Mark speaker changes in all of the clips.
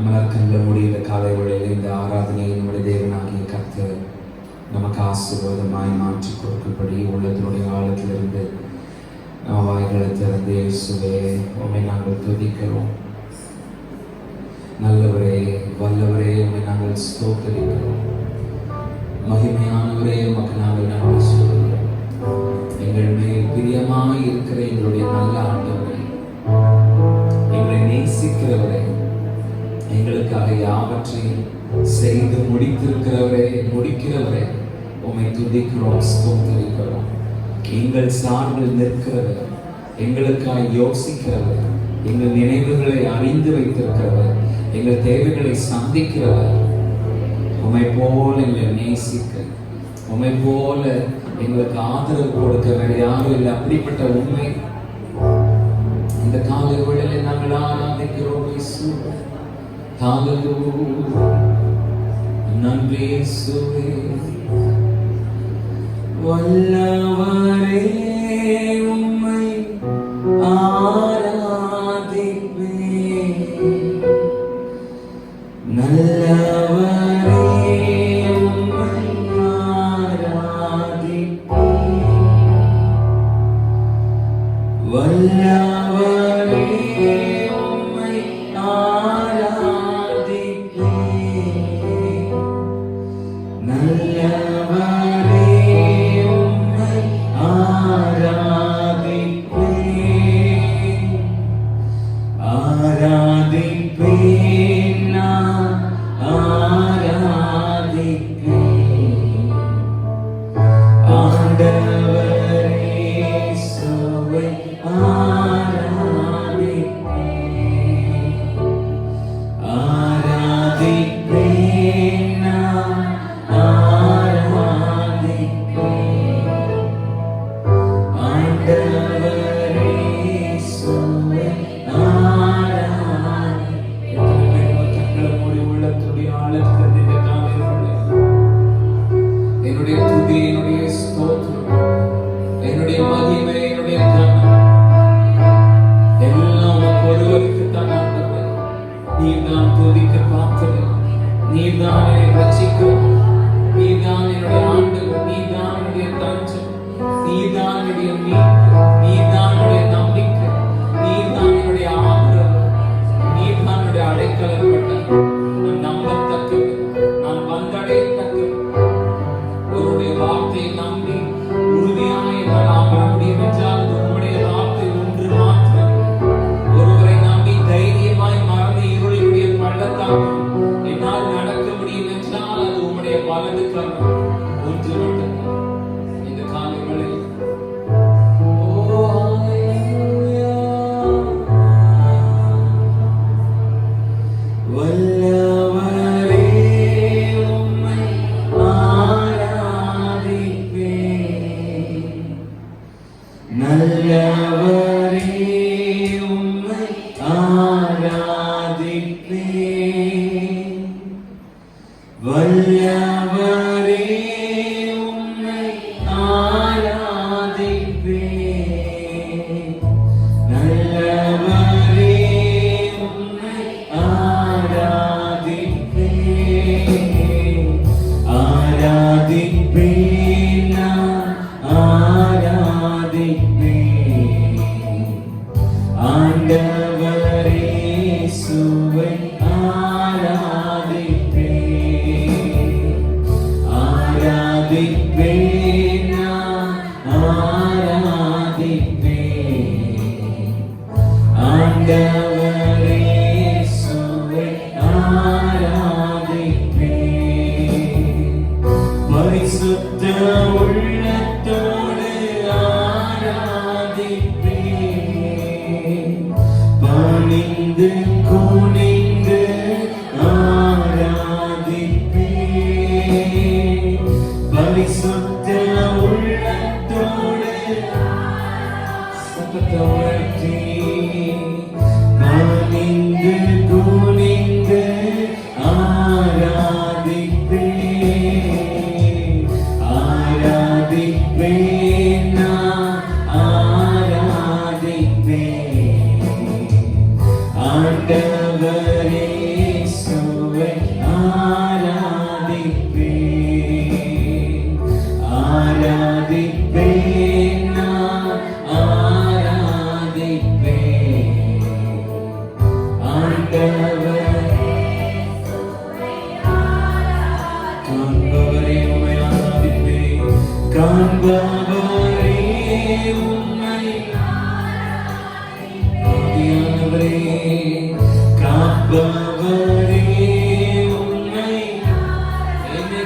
Speaker 1: நம்மளர்க்கங்கள் முடிந்த காலை வேளையில் இந்த ஆராதனையை நம்முடைய தேவனாகிய கர்த்தர் நமக்கு ஆசீர்வாதமாய் மாற்றி கொடுக்கும்படி உள்ளத்தினுடைய ஆழத்திலிருந்து நம்ம வாய்களை திறந்து இயேசுவே உம்மை நாங்கள் துதிக்கிறோம். நல்லவரே, வல்லவரே, உம்மை நாங்கள் ஸ்தோத்திரிக்கிறோம். மகிமையானவரே, உமக்கு நாங்கள் நன்றி சொல்கிறோம். எங்கள் மேல் பிரியமாய் இருக்கிற எங்களுடைய நல்ல ஆண்டவரே, எங்களை நேசிக்கிறவரே, எங்களுக்காக யாவற்றையும் செய்து முடிக்கிறவரே, உம்மை துதிக்கிறோம், ஸ்தோத்திரிக்கிறோம். எங்கள் சார்பில் நிற்கிறவர், எங்களுக்காக யோசிக்கிறவர், எங்கள் நினைவுகளை அறிந்து வைத்திருக்கிறவர், எங்கள் தேவைகளை சந்திக்கிறவர், உம்மை போல எங்களை நேசிக்க, உம்மை போல எங்களுக்கு ஆதரவு கொடுக்க வேற யாரும் இல்லை. அப்படிப்பட்ட உண்மை இந்த காலை வேளையில் நாங்கள் ஆராதிக்கிறோம். நன்றி இயேசுவே. வல்லவரே, உம்மை ஆராதிப்பேன். நல்லவரே, உம்மை ஆராதிப்பேன். வல்லவரே, உம்மை ஆராதிப்பேன். நல்லவரே, உம்மை ஆராதிப்பேன். ஆராதிப்பேன், நான் ஆராதிப்பேன். ஆண்டவரே இயேசுவை ஆராதிப்பேன். ஆராதிப்பேன், நான் ஆராதிப்பேன். ஆண்டவரே இயேசுவை என்னுடைய துதி, என்னுடைய ஸ்தோத்திரம், என்னுடைய மகிமை, என்னுடைய கனம் எல்லாம் ஒருவருக்கு தான் ஆண்டவரே. நீர் தான் துதிக்க பார்த்தவர், நீர் தான் என்னை ரட்சிக்கும், நீர் தான் என்னுடைய ஆண்டவர், நீர் தான் என்னுடைய தஞ்சம், நீர் தான் என்னுடைய மீட்பு, நீர் தான் என்னுடைய நம்பிக்கை, நீர் தான் என்னுடைய ஆதரவு, நீர் தான் என்னுடைய அடைக்கலப்பட்டவர். நான் நம்பத்தக்கவர், நான் வந்தடையத்தக்கவர். உன்னுடைய வார்த்தையை நம்பி உறுதியான என்னால் அமர முடியும் என்றால் அது உன்னுடைய வார்த்தை ஒன்று மாத்திரம். ஒருவரை நம்பி தைரியமாய் மறந்து இருளுடைய பள்ளத்தாக்கும் என்னால் நடக்க முடியும் என்றால் அது உன்னுடைய வலது கரம் ஒன்று மட்டும்தான். இந்த காலங்களில் வல்லவரே, உம்மை ஆராதிப்பேன். நல்லவரே, உம்மை ஆராதிப்பேன். வல்லவரே, உம்மை ஆராதிப்பேன். நல்லவரே, உம்மை ஆராதிப்பேன். ஆராதிப்பேன், நான் ஆராதிப்பேன். ஆண்டவரே இயேசுவை ஆராதிப்பேன். ஆராதிப்பேன், நான் ஆராதிப்பேன். ஆண்டவரே இயேசுவை ஆராதிப்பேன். பரிசுத்த உள்ளத்தோடு ஆராதிப்பேன். பணிந்து குனிந்து ஆராதிப்பேன். பரிசுத்த உள்ளத்தோடு சத்தத்தோடு பணிந்து குனிந்து ஆராதிப்பேன். ஆராதிப்பேன், நான் ஆராதிப்பேன். ஆண்டவரே உம்மை ஆவியானவரே காப்பவரே உம்மை என்னை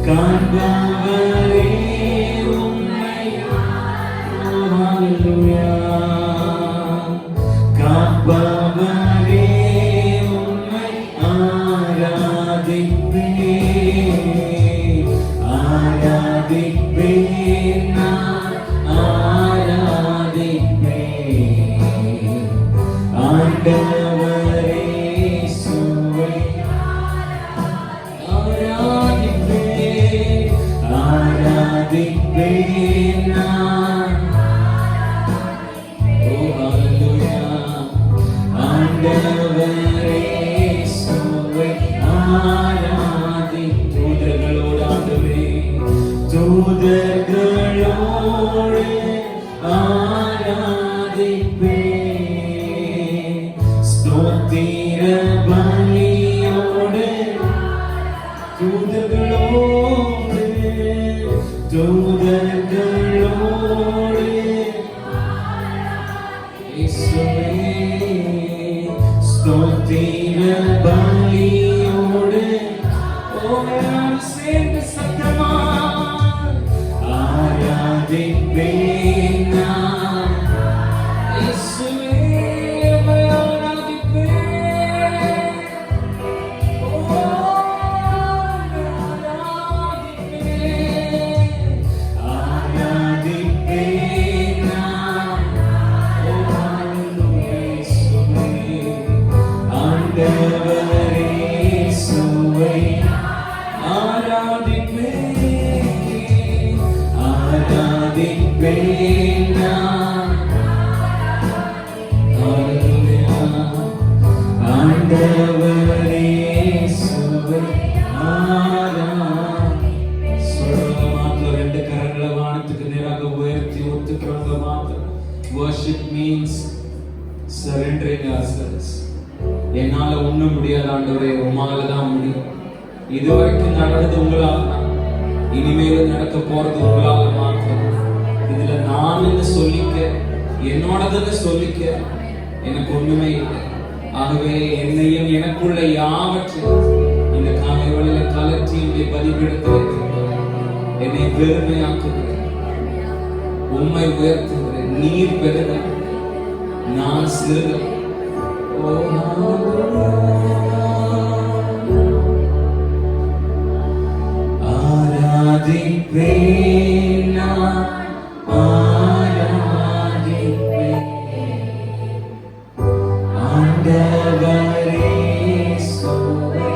Speaker 1: காண்பவரே உம்மை ஹalleluya காப்பவரே உம்மை ஆராதிப்பேன் நான் ஆராதிப்பேன் ஆண்டவரே இயேசுவை ஆராதிப்பேன் நான் ஓ ஹalleluya ஆண்டவரே இயேசுவை தூதர்களோடு ஆண்டவரே தூதர்களோடு ஆராதிப்பேன் ஸ்தோத்திர பலியோடு தூதர்களோடு இயேசுவே ஸ்தோத்திர பலியோடு சேர்ந்து சத்தமா ஆராதிப்பேன் நான் இயேசுவே ஆராதிப்பேன் ஆராதிப்பேன் நான் இயேசுவே ஆண்டவரே இயேசுவை ஆராதிப்பேன் நான் ஹalleluya ஆண்டவரே இயேசுவை சொல்லுங்க மாத்திரம் ரெண்டு கரங்களை வானத்துக்கு நேராக உயர்த்தி ஒத்துக்கிறவங்க மாத்திரம் worship means surrendering ourselves என்னால ஒண்ணும் முடியாது ஆண்டவரே உம்மால தான் முடியும் இதுவரைக்கும் நடந்தது உங்களால தான் இனிமேலும் நடக்க போறது உங்களால மாத்திரம் இதுல நான் சொல்லிக்க என்னோடதுன்னு சொல்லிக்க எனக்கு ஒண்ணுமே இல்லை ஆகவே என்னையும் எனக்குள்ள யாவற்றையும் இந்த காலை வேளையில கலற்றி இங்கே பலிபீடத்தில் என்னை பெருமையாக்குகிறேன் உம்மை உயர்த்துகிறேன் நீர் பெருக நான் சிறுக ஓ ஆராதிப்பேன் நான் ஆராதிப்பேன் ஆண்டவரே இயேசுவை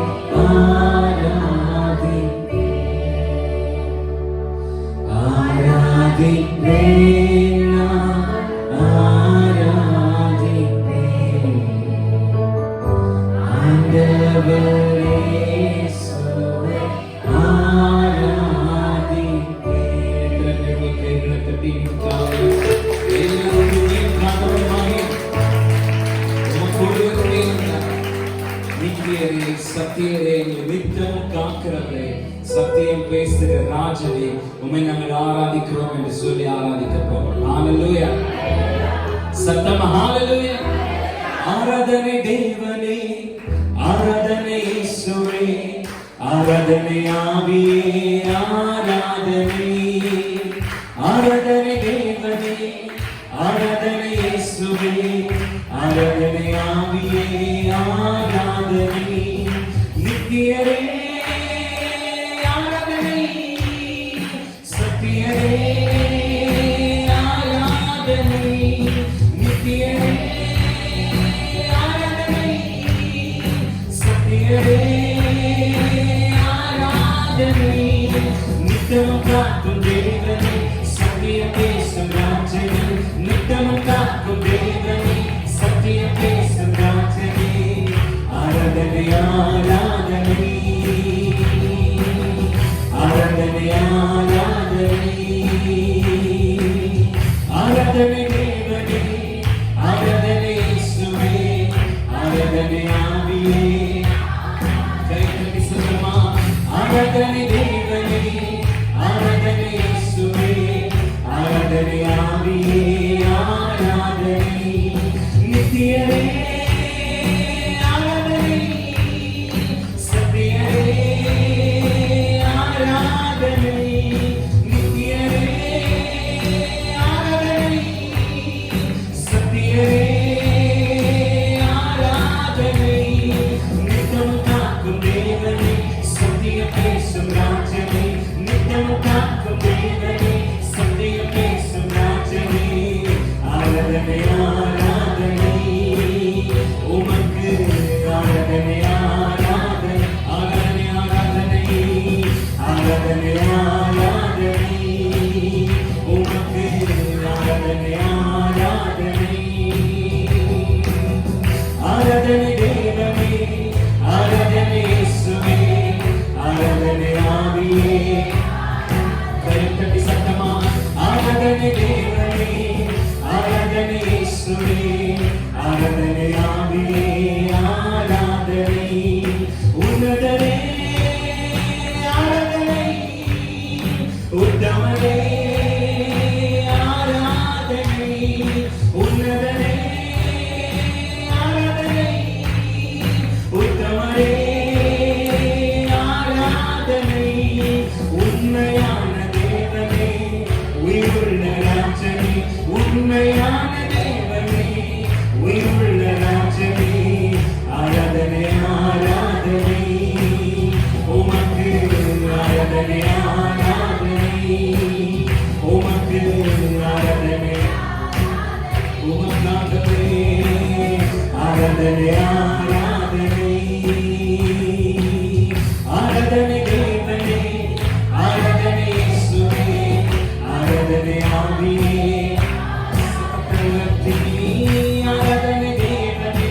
Speaker 1: ஆராதிப்பேன் நான் ஆராதிப்பேன் ஆண்டவரே இயேசுவை சத்தியரே நித்தமும் காக்கிறவரே சத்தியம் பேசுகிற ராஜனே உம்மை நாங்கள் ஆராதிக்கிறோம் என்று சொல்லி ஆராதிக்க போறோம் ஹalleluya சத்தம் ஹalleluya ஆராதனை தேவனே ஆராதனை இயேசுவே ஆராதனை ஆவியே ஆராதனை ஆராதனை தேவனே ஆராதனை இயேசுவே ஆராதனை ஆவியே ஆராதனை நித்தியரே ஆராதனை சத்தியரே ஆராதனை நித்தியரே ஆராதனை சத்தியரே ஆராதனை நித்தமும் காக்கும் தேவனே சத்தியம் பேசும் ராஜனே நித்தமும் காக்கும் தேவனே சத்தியம் பேசும் ராஜனே ஆராதனை ஆராதனை ஆராதனை ஆராதனை ஆராதனை தேவனே ஆராதனை இயேசுவே ஆராதனை ஆவியே கைத்தட்டி சொல்லுமா ஆராதனை தேவனே ஆராதனை இயேசுவே ஆராதனை தேவனே, ஆராதனை இயேசுவே, ஆராதனை ஆவியே, ஆராதனை உன்னதரே, ஆராதனை உத்தமரே, ஆராதனை உன்னதரே, ஆராதனை உத்தமரே, ஆராதனை உண்மையான தேவனே, உயிருள்ள ராஜனே, உண்மையான தேவனே, உயிருள்ள ராஜனே, ஆராதனை ஆராதனை உமக்கு, ஆராதனை ஆராதனை உமக்கு, ஆராதனை உமக்காகவே, ஆராதனை ஆராதனை ஆராதனை தேவனே, ஆராதனை இயேசுவே, ஆராதனை ஆவியே, ஆராதனை தேவனே,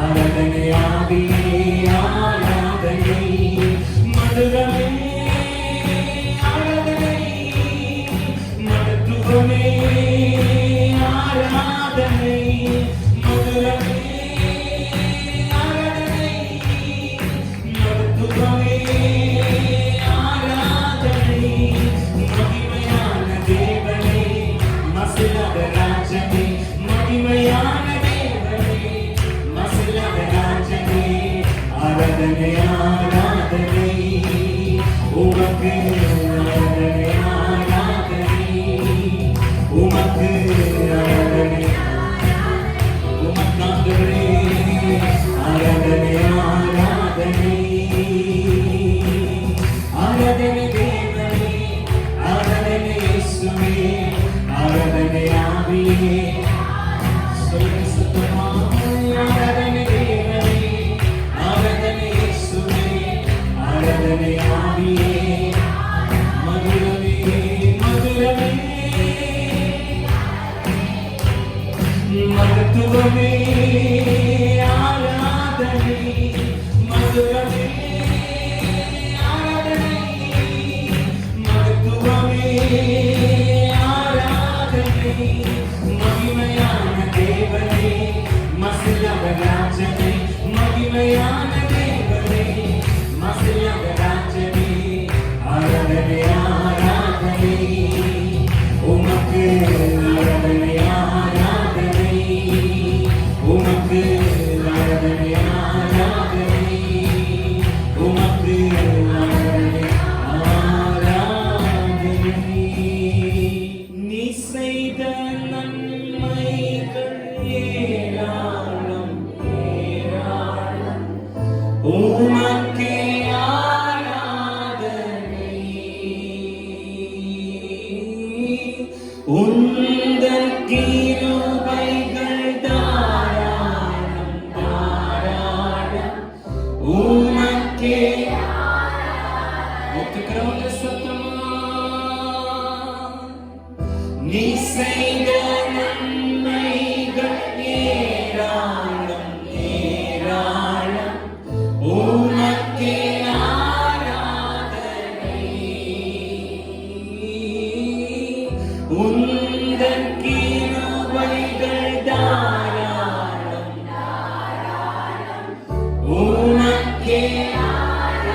Speaker 1: ஆராதனை ஆவியே, ஆராதனை மதுரமே, ஆராதனை மகத்துவமே, ஆராதனை மதுரமே, ஆராதனை மகத்துவமே, ஆராதனை மகிமையான தேவனே, மசிலாத ராஜனே, மகிமையான தேவனே, மசிலாத ராஜனே, ஆராதனை ஆராதனை உமக்கு, ஆராதனை ஆராதனை உமக்கு, ஆராதனை உமக்காகவே, ஆராதனை ஆராதனை ஆராதனை தேவனே, ஆராதனை இயேசுவே, ஆராதனை ஆவியே, சொல்லுங்க சத்தமாய், ஆராதனை தேவனே, ஆராதனை இயேசுவே, ஆராதனை ஆவியே, மதுரமே, மதுரமே மகத்துவமே, ஆராதனை மதுரமே, ஆராதனை மகத்துவமே, ஆராதனை மகிமையான தேவனே, மசிலாத ராஜனே, மகிமையான தேவனே, மசிலாத ராஜனே, ஆராதனை ஆராதனை உமக்கு, ஆராதனை ஆராதனை உமக்கு, ஆராதனை ஆராதனை உமக்கு, ஆராதனை ஆராதனை நீ செய்த நன்மைகள் ஏராளம், ஏராளம் உமக்கே ஆராதனை, உந்தன் கிருபைகள் தாராளம், தாராளம் உமக்கே, ஒத்துக்கிறவங்க சத்தமா, நீ செய்த நன்மைகள் ஏராளம், ஏராளம் உமக்கே ஆராதனை, உந்தன் கிருபைகள் தாராளம், உமக்கே ஆராதனை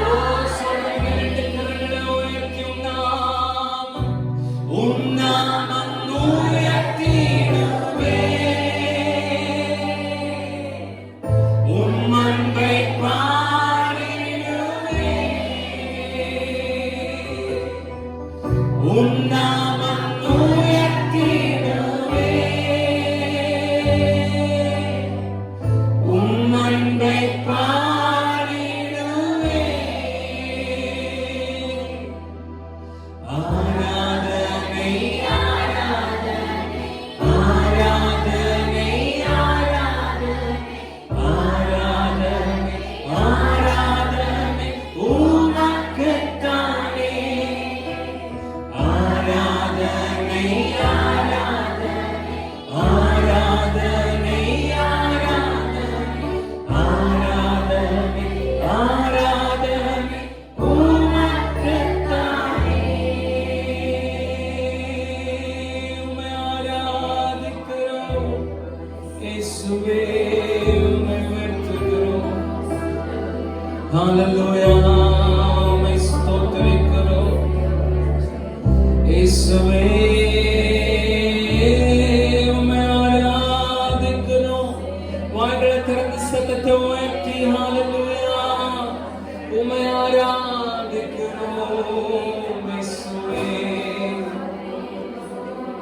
Speaker 1: இயேசுவே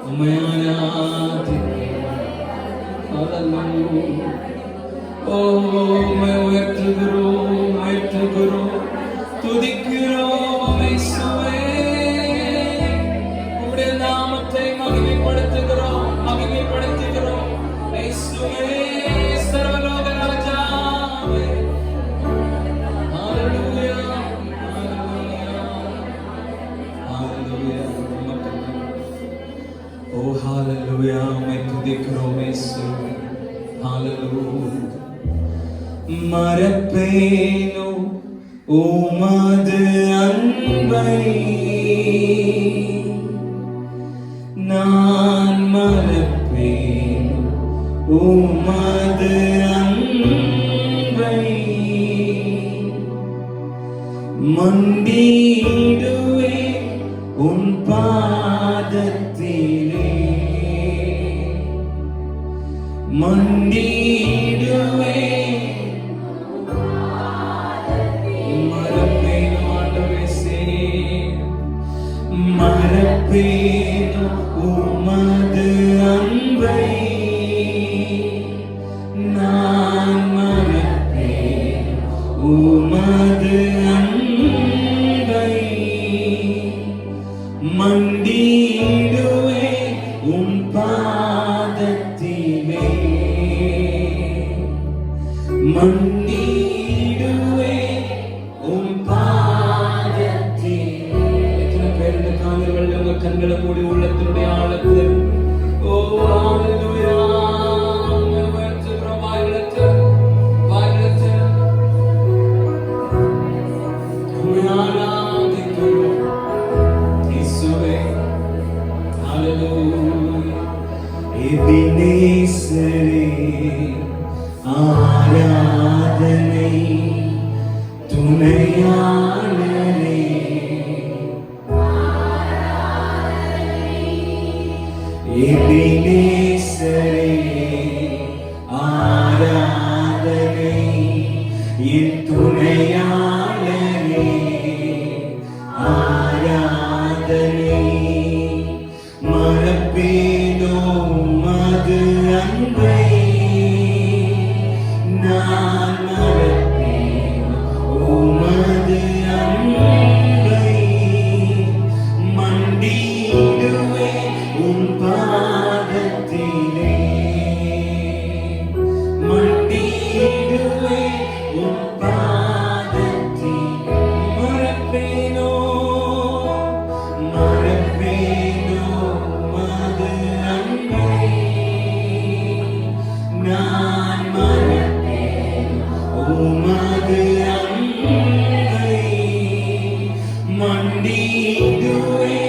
Speaker 1: உம்மை ஆராதிக்கிறோம். ஹல்லேலூயா. ஓ உம்மை உயர்த்துகிறோம் துதிக்கிறோம் இயேசுவே. உம்முடைய நாமத்தை மகிமைப்படுத்துகிறோம் இயேசுவே சர்வலோக ராஜாவே. ஹல்லேலூயா ஹல்லேலூயா. ஓ ஹல்லேலூயா உம்மை துதிக்கிறோம் இயேசுவே. ஹல்லேலூயா. மறப்பேனோ உமது அன்பை, நான் மறப்பேனோ உமது அன்பை, மண்டியிடுவே உன் பாதத்திலே, மண்டியிடுவே. மறப்பேனோ உமது அன்பை, நான் மறப்பேனோ உமது அன்பை, மண்டியிடுவே உம் பாதத்திலே, மண்டியிடுவே உம் கண்களை மூடி உள்ளத்தினுடைய ஆழத்தில் ஓ ஹல்லேலூயா உயர்த்துகிறோம். வாயிலத்தில் ஆராதிக்கிறோம் இயேசுவே. ஹல்லேலூயா. எபினேசரே ஆராதனை துணையாளரே, எபினேசரே ஆராதனை என் துணையாளரே, ஆராதனை. மறப்பேனோ உமது அன்பை, நான் மறப்பேனோ உமது அன்பை, மண்டியிடுவே உன் பாதத்திலே, மண்டியிடுவே உன் பாதத்திலே. மறப்பேனோ உமது அன்பை, நான் மறப்பேனோ உமது அன்பை, மண்டியிடுவே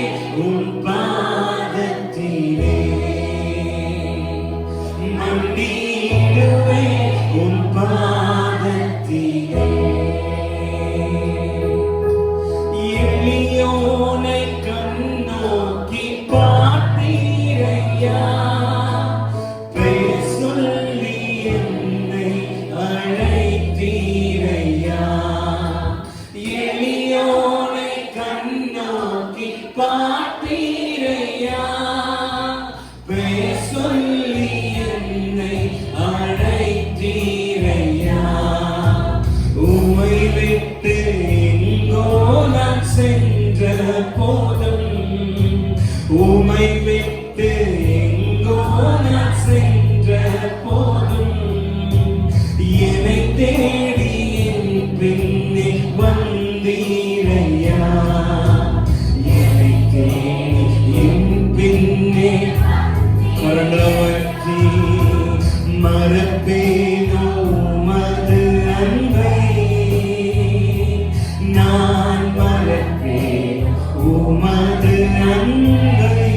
Speaker 1: உன் பாதத்திலே, மண்டியிடுவே உன் பாதத்திலே. எளியோனை கண்ணோக்கி பார்த்தீரையா, பெயர் சொல்லி என்னை அழைத்தீரையா. எளியோனை கண்ணோக்கி பார்த்தீரையா, பெயர் சொல்லி என்னை அழைத்தீரையா. உம்மை விட்டு எங்கோ நான் சென்ற போதும், உம்மை விட்டு எங்கோ நான் சென்ற போதும், என்னை தேடி என் பின்னே வந்தீரையா, என்னை தேடி என் பின்னே. மரணவற்றி மறப்பேனோ உமது அன்பை, நான் மறப்பேன் உமது அன்பை,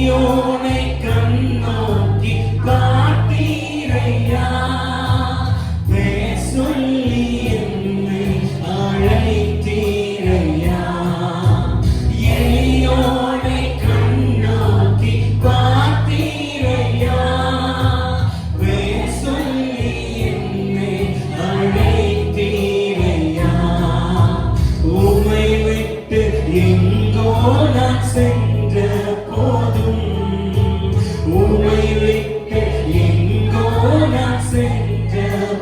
Speaker 1: எளியோனை கண்ணோக்கி பார்த்தீரையா, பேர் சொல்லி என்னை அழைத்தீரையா. எளியோனை கண்ணோக்கி பார்த்தீரையா, பேர் சொல்லி என்னை அழைத்தீரையா. உம்மை விட்டு எங்கோ நான் சென்ற போதும், உம்மை விட்டு எங்கோ நான் சென்ற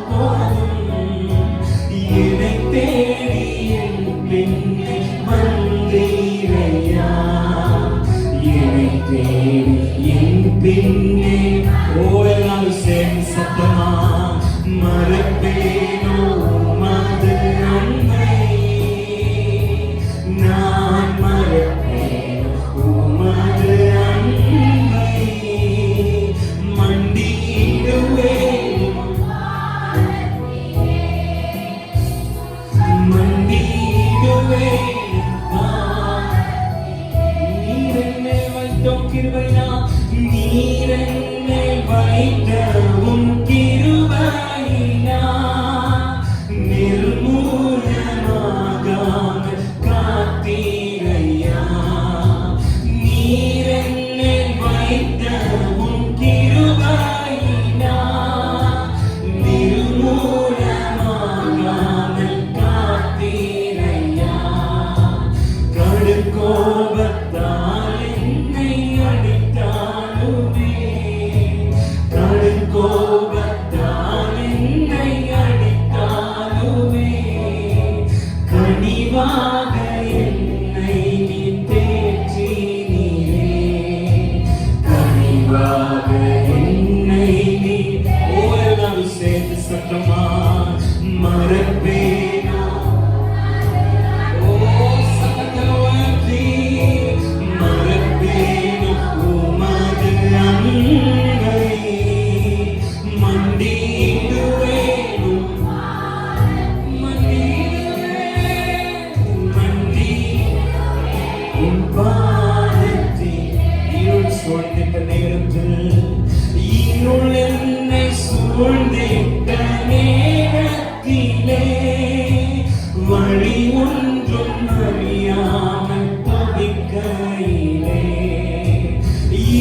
Speaker 1: போதும், என்னை தேடி என் பின்னே வந்தீரையா, என்னை தேடி என் பின்னே. ஓயனால் சேர்ந்து சத்தமா மறப்பேனோ உமது அன்பை, நான் மறப்பேனோ உமது அன்பை. மண்டியிடுவேன் மண்டியிடுவேன், நீர் என்னை வைத்தோம் கிருபையா, நீர் என்னை வைத்தவும் கிருபையா. நிர்மூலமாகாமல் காத்தீரையா, நீர் என்னை வைத்தவும் கிருபையா. நிர்மூலமாகாமல் காத்தீரையா. கடுங்கோபத்தால் என்னை அடித்தாலுமே, கடுங்கோபத்தால் என்னை அடித்தாலுமே, கனிவாக என்னை நீ தேற்றினீரே, கனிவாக என்னை நீ. ஓரளவு சேர்த்து சத்தமா மறப்பேனா, ஓ சத்தத்தில் உயர்த்தி மறப்பேனோ உமது அன்பை. மண்டியிடுவேனோ உன் பாதத்தில். இருள் சூழ்ந்திட்ட நேரத்தில், இருள் என்னை சூழ்ந்திட்ட நேரத்திலே, வழி ஒன்றும் அறியாமல் தவிக்கையிலே,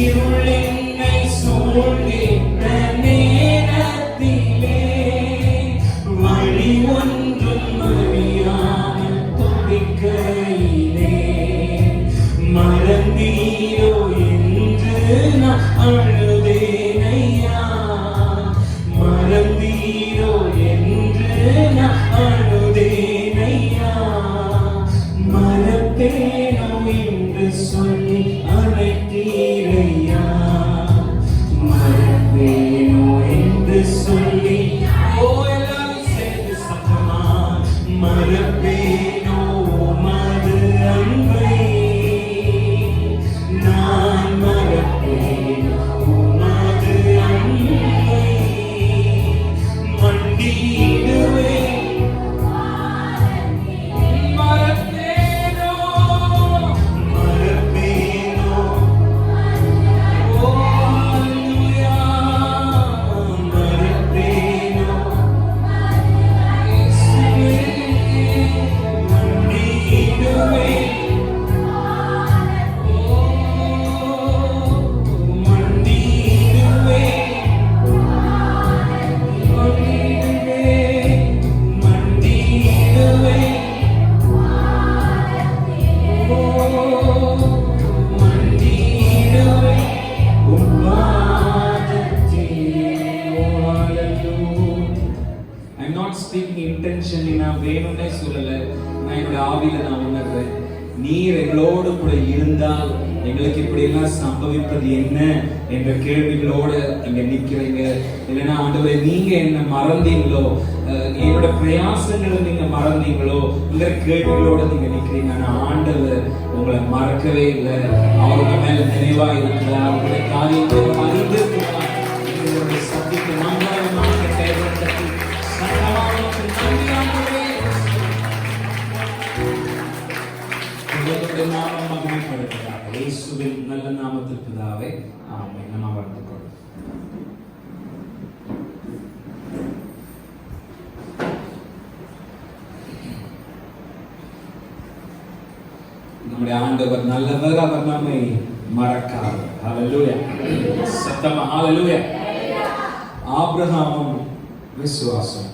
Speaker 1: இருள் என்னை சூழ்ந்திட்ட நேரத்திலே, வழி ஒன்றும் அறியாமல் தவிக்கையிலே, மறந்தீரோ என்று நான் அழுதேனையா, மறந்தீரோ என்று நான் அழுதேனையா. மறப்பேனோ என்று சொல்லி அழைத்தீரையா, மறப்பேனோ என்று சொல்லி. ஓ எல்லாரும் சேர்ந்து சத்தமா மறப்பேனோ உமது அன்பை, நான் மறப்பேனோ உமது அன்பை. மண்டியிடுவேன் மறப்பேனோ மறப்பேனோ. ஓ அல்லேலூயா, மறப்பேனோ இயேசுவே. மண்டியிடுவேன், ஓ மண்டியிடுவேன், மண்டியிடுவேன், மண்டியிடுவேன், ஓ மண்டியிடுவேன் உம் பாதத்திலே. ஓ ஹalleluya. I'm not speaking intentionally. நான் வேணும்னே சொல்லல, நான் என்னோட ஆவியில நான் உணர்றேன். நீர் எங்களோடு கூட இருந்தால் எங்களுக்கு இப்படி எல்லாம் சம்பவிப்பது என்ன என்ற கேள்விகளோட இங்க நிக்கிறீங்க. இல்லைன்னா ஆண்டவரே நீங்க என்ன மறந்தீங்களோ, என்னோட பிரயாசங்களை நீங்க மறந்தீங்களோ இல்ல கேள்விகளோட நீங்க நிக்கிறீங்க. ஆனா ஆண்டவர் உங்களை மறக்கவே இல்லை. அவரோட மேல நினைவா இருக்கிறார். அவருடைய காரியத்தை அறிந்திருக்கிறார். உங்களுடைய சத்தியத்தை நம்பமாக தேவைப்பட்டு சத்தமாக நம்பியாகவே உங்களுடைய நாமம் மகிமைப்படுகிறார். இயேசுவின் நல்ல நாமத்திற்கு பிதாவே, ஆமென். நம்ம வாழ்த்துக்கொள்ளும். நம்முடைய ஆண்டவர் நல்லவர், அவர் நம்மை மறக்காதவர். ஹல்லேலூயா. சத்தமா ஹல்லேலூயா. ஆபிரகாமும் விசுவாசம்.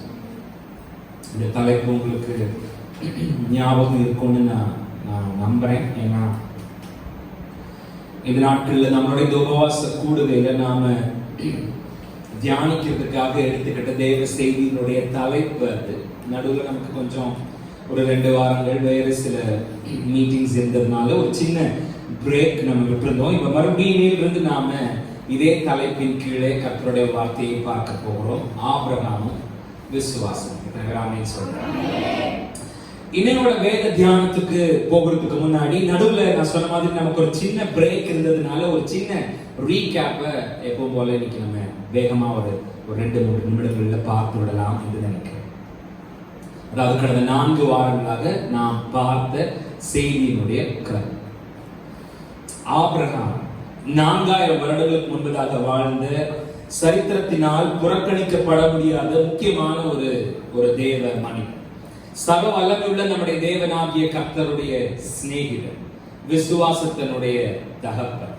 Speaker 1: இந்த தலைப்பு உங்களுக்கு ஞாபகம் இருக்கும்னு நான் நம்புறேன். ஏன்னா இந்த நாட்கள்ல நம்மளுடைய உபவாச கூடுகையில நாம தியானிக்கிறதுக்காக எடுத்துக்கிட்ட தேவ செய்தியினுடைய தலைப்பு அது. நடுவில் நமக்கு கொஞ்சம் ஒரு 2 வாரங்கள் வேறு சில மீட்டிங்ஸ் இருந்ததுனால ஒரு சின்ன பிரேக் நம்ம விட்டுருந்தோம். இப்ப மறுபடியும் இருந்து நாம இதே தலைப்பின் கீழே கர்த்தருடைய வார்த்தையை பார்க்க போகிறோம். ஆபிரகாமும் விசுவாசம். சொல்றேன். இன்னையோட வேத தியானத்துக்கு போகிறதுக்கு முன்னாடி நடுவில் நான் சொன்ன மாதிரி நமக்கு ஒரு சின்ன பிரேக் இருந்ததுனால ஒரு சின்ன ரீகேப்ப எப்பவும் போல இன்னைக்கு நம்ம வேகமா ஒரு 2-3 நிமிடங்கள்ல பார்த்து விடலாம் என்று நினைக்கிறேன். அதாவது கடந்த 4 வாரங்களாக நாம் பார்த்த செய்தியினுடைய கரு. ஆபிரகாம் 4000 வருடங்களுக்கு முன்பதாக வாழ்ந்த சரித்திரத்தினால் புறக்கணிக்கப்பட முடியாத முக்கியமான ஒரு தேவ மனிதன். சர்வ வல்லமையுள்ள நம்முடைய தேவனாகிய கர்த்தருடைய சிநேகிதர், விசுவாசத்தினுடைய தகப்பன்.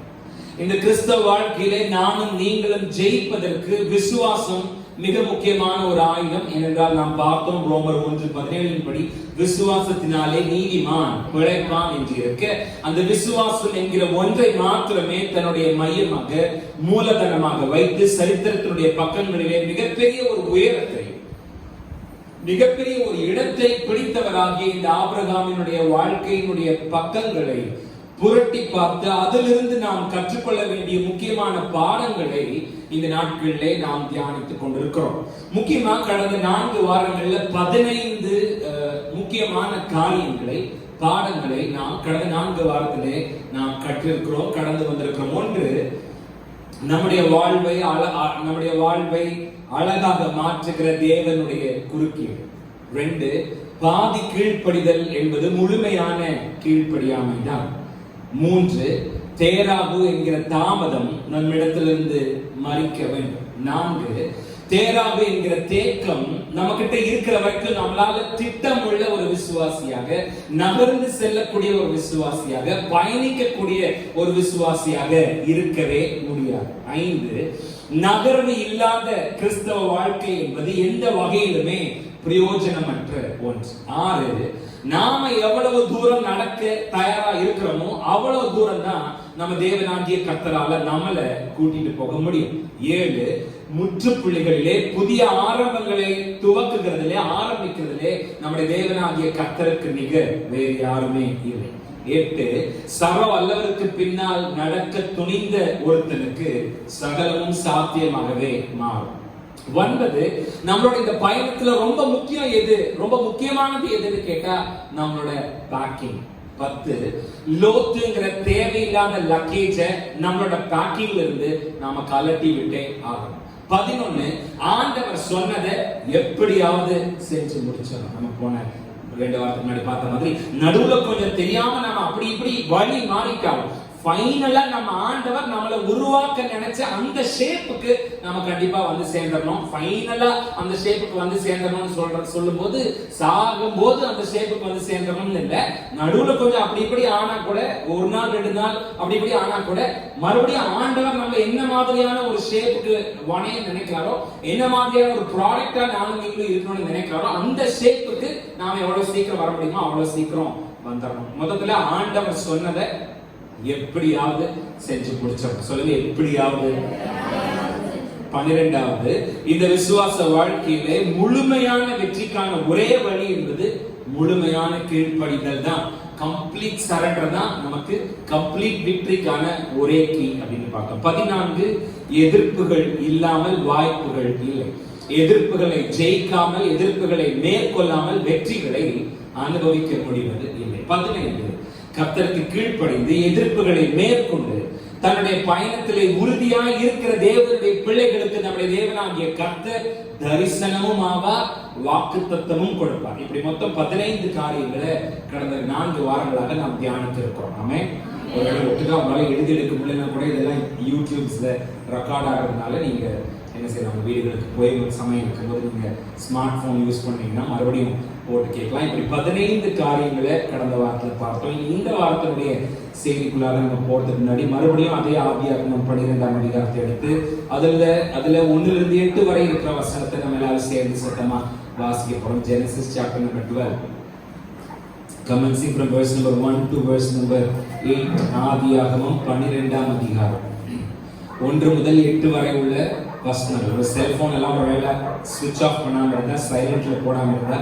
Speaker 1: இந்த கிறிஸ்தவ வாழ்க்கையிலே நானும் நீங்களும் ஜெயிப்பதற்கு விசுவாசம் மிக முக்கியமான ஒரு ஆயுதம். ஏனென்றால் நாம் பார்த்தோம் ரோமர் 1:17 படி விசுவாசத்தினாலே நீதிமான் பிழைப்பான் என்று இருக்க, அந்த விசுவாசம் என்கிற ஒன்றை மாத்திரமே தன்னுடைய மையமாக மூலதனமாக வைத்து சரித்திரத்தினுடைய பக்கங்களிலே மிகப்பெரிய ஒரு உயரத்தை, மிகப்பெரிய ஒரு இடத்தை பிடித்தவராகிய இந்த ஆபிரகாமினுடைய வாழ்க்கையினுடைய பக்கங்களை புரட்டி பார்த்து அதிலிருந்து நாம் கற்றுக்கொள்ள வேண்டிய முக்கியமான பாடங்களை இந்த நாட்களிலே நாம் தியானித்துக் கொண்டிருக்கிறோம். முக்கியமா கடந்த 4 வாரங்கள்ல 15 முக்கியமான காரியங்களை, பாடங்களை நாம் கடந்த 4 வாரத்திலே நாம் கற்றிருக்கிறோம், கடந்து வந்திருக்கிறோம். ஒன்று, நம்முடைய வாழ்வை அழகாக மாற்றுகிற தேவனுடைய குறுக்கீடு. 2, பாதி கீழ்ப்படிதல் என்பது முழுமையான கீழ்ப்படியாமை தான். 3, தேராகு என்கிற தாமதம் நம்மிடத்திலிருந்து மறிக்க வேண்டும். 4, தேராகு என்கிற தேக்கம் நம்மகிட்ட இருக்கிற வரைக்கும் நம்மளால திட்டமுள்ள ஒரு விசுவாசியாக, நகர்ந்து செல்லக்கூடிய ஒரு விசுவாசியாக, பயணிக்கக்கூடிய ஒரு விசுவாசியாக இருக்கவே முடியாது. 5, நகர்வு இல்லாத கிறிஸ்தவ வாழ்க்கை என்பது எந்த வகையிலுமே பிரயோஜனமற்ற ஒன்று. 6, நாம எவ்வளவு தூரம் நடக்க தயாரா இருக்கிறோமோ அவ்வளவு தூரம் தான் நம்ம தேவனாகிய கர்த்தரால நம்மள கூட்டிட்டு போக முடியும். 7, முற்றுப்புள்ளிகளிலே புதிய ஆரம்பங்களை ஆரம்பிக்கிறதிலே நம்முடைய தேவனாகிய கர்த்தருக்கு நிக வேறு யாருமே இல்லை. 8, சர்வ வல்லவருக்கு பின்னால் நடக்க துணிந்த ஒருத்தனுக்கு சகலமும் சாத்தியமாகவே மாறும். 9, நம்மளோட இந்த பயணத்துல ரொம்ப முக்கியமானது எதுன்னு கேட்டா நம்மளோட பேக்கிங். 10, லோத்துங்கிற தேவையில்லாத லக்கேஜ நம்மளோட பேக்கிங்ல இருந்து நாம கலட்டி விட்டே ஆகணும். 11, ஆண்டவர் சொன்னதை எப்படியாவது செஞ்சு முடிச்சிடணும். நம்ம போன 2 வாரத்துக்கு முன்னாடி பார்த்த மாதிரி நடுவுல கொஞ்சம் தெரியாம நம்ம அப்படி இப்படி வழி மாறிட்டாலும் ஃபைனலா நம்ம ஆண்டவர் நம்மளை உருவாக்க நினைச்ச அந்த ஷேப்புக்கு நம்ம கண்டிப்பா வந்து சேர்ந்துடணும். ஃபைனலா அந்த ஷேப்புக்கு வந்து சேர்ந்துடணும்னு சொல்லும் போது சாகும் போது அந்த ஷேப்புக்கு வந்து சேர்ந்துடணும்னு இல்லை. நடுவுல கொஞ்சம் அப்படி இப்படி ஆனா கூட, 1 நாள் 2 நாள் அப்படி இப்படி ஆனா கூட மறுபடியும் ஆண்டவர் நம்ம என்ன மாதிரியான ஒரு ஷேப்புக்கு வணைய நினைக்கிறாரோ, என்ன மாதிரியான ஒரு ப்ராடக்டா நானும் நீங்களும் இருக்கணும்னு நினைக்கிறாரோ, அந்த ஷேப்புக்கு நாம எவ்வளவு சீக்கிரம் வர முடியுமோ அவ்வளவு சீக்கிரம் வந்துடணும். முதல்ல ஆண்டவர் சொன்னதை எப்படியாவது செஞ்சு முடிச்சிடணும். சொல்லுங்க, எப்படியாவது. 12வது, இந்த விசுவாச வாழ்க்கையிலே முழுமையான வெற்றிக்கான ஒரே வழி என்பது முழுமையான கீழ்ப்படிதல் தான். கம்ப்ளீட் சரண்டர் தான் நமக்கு கம்ப்ளீட் விக்டரிக்கான ஒரே கீ அப்படின்னு பார்த்தோம். 14, எதிர்ப்புகள் இல்லாமல் வாய்ப்புகள் இல்லை. எதிர்ப்புகளை ஜெயிக்காமல், எதிர்ப்புகளை மேற்கொள்ளாமல் வெற்றிகளை அனுபவிக்க முடிவது இல்லை. 15, கர்த்தருக்கு கீழ்ப்படிந்து எதிர்ப்புகளை மேற்கொண்டு தன்னுடைய பயணத்திலே உறுதியாக இருக்கிற தேவனுடைய பிள்ளைகளுக்கு நம்முடைய தேவனாகிய கர்த்தர் தரிசனமும் ஆவார், வாக்குத்தத்தமும் கொடுப்பார். இப்படி மொத்தம் 15 காரியங்களை கடந்த 4 வாரங்களாக நாம் தியானித்து இருக்கிறோம். ஆமென். ஒருவேளை ஒட்டுக்கா உங்களால் எழுதி எடுக்க முடியலன்னா கூட இதெல்லாம் யூடியூப்ஸ்ல ரெக்கார்ட் ஆகிறதுனால நீங்க என்ன செய்யலாம், வீடுகளுக்கு போய் சமயம் இருக்கும்போது நீங்க ஸ்மார்ட் போன் யூஸ் பண்ணீங்கன்னா மறுபடியும் போட்டு கேட்கலாம். இப்படி 15 காரியங்களை கடந்த வாரத்தில் பார்த்தோம். இந்த வாரத்தினுடைய செய்திக்குள்ளாக நம்ம போறதுக்கு முன்னாடி மறுபடியும் அதே ஆவியாகமம் 12ஆம் அதிகாரத்தை எடுத்து அதுல 1-8 வரை இருக்கிற வசனத்தை நம்ம எல்லாரும் சேர்ந்து சத்தமா வாசிக்க போறோம். Genesis chapter number 12, commencing from verse number 1 to verse number 8. ஆதியாகமம் 12ஆம் அதிகாரம் 1 முதல் 8 வரை உள்ள வசனங்கள். ஒரு செல்போன் எல்லாம் ஒருவேளை ஸ்விட்ச் ஆஃப் பண்ணாம இருந்தா, சைலண்ட்ல போடாம இருந்தா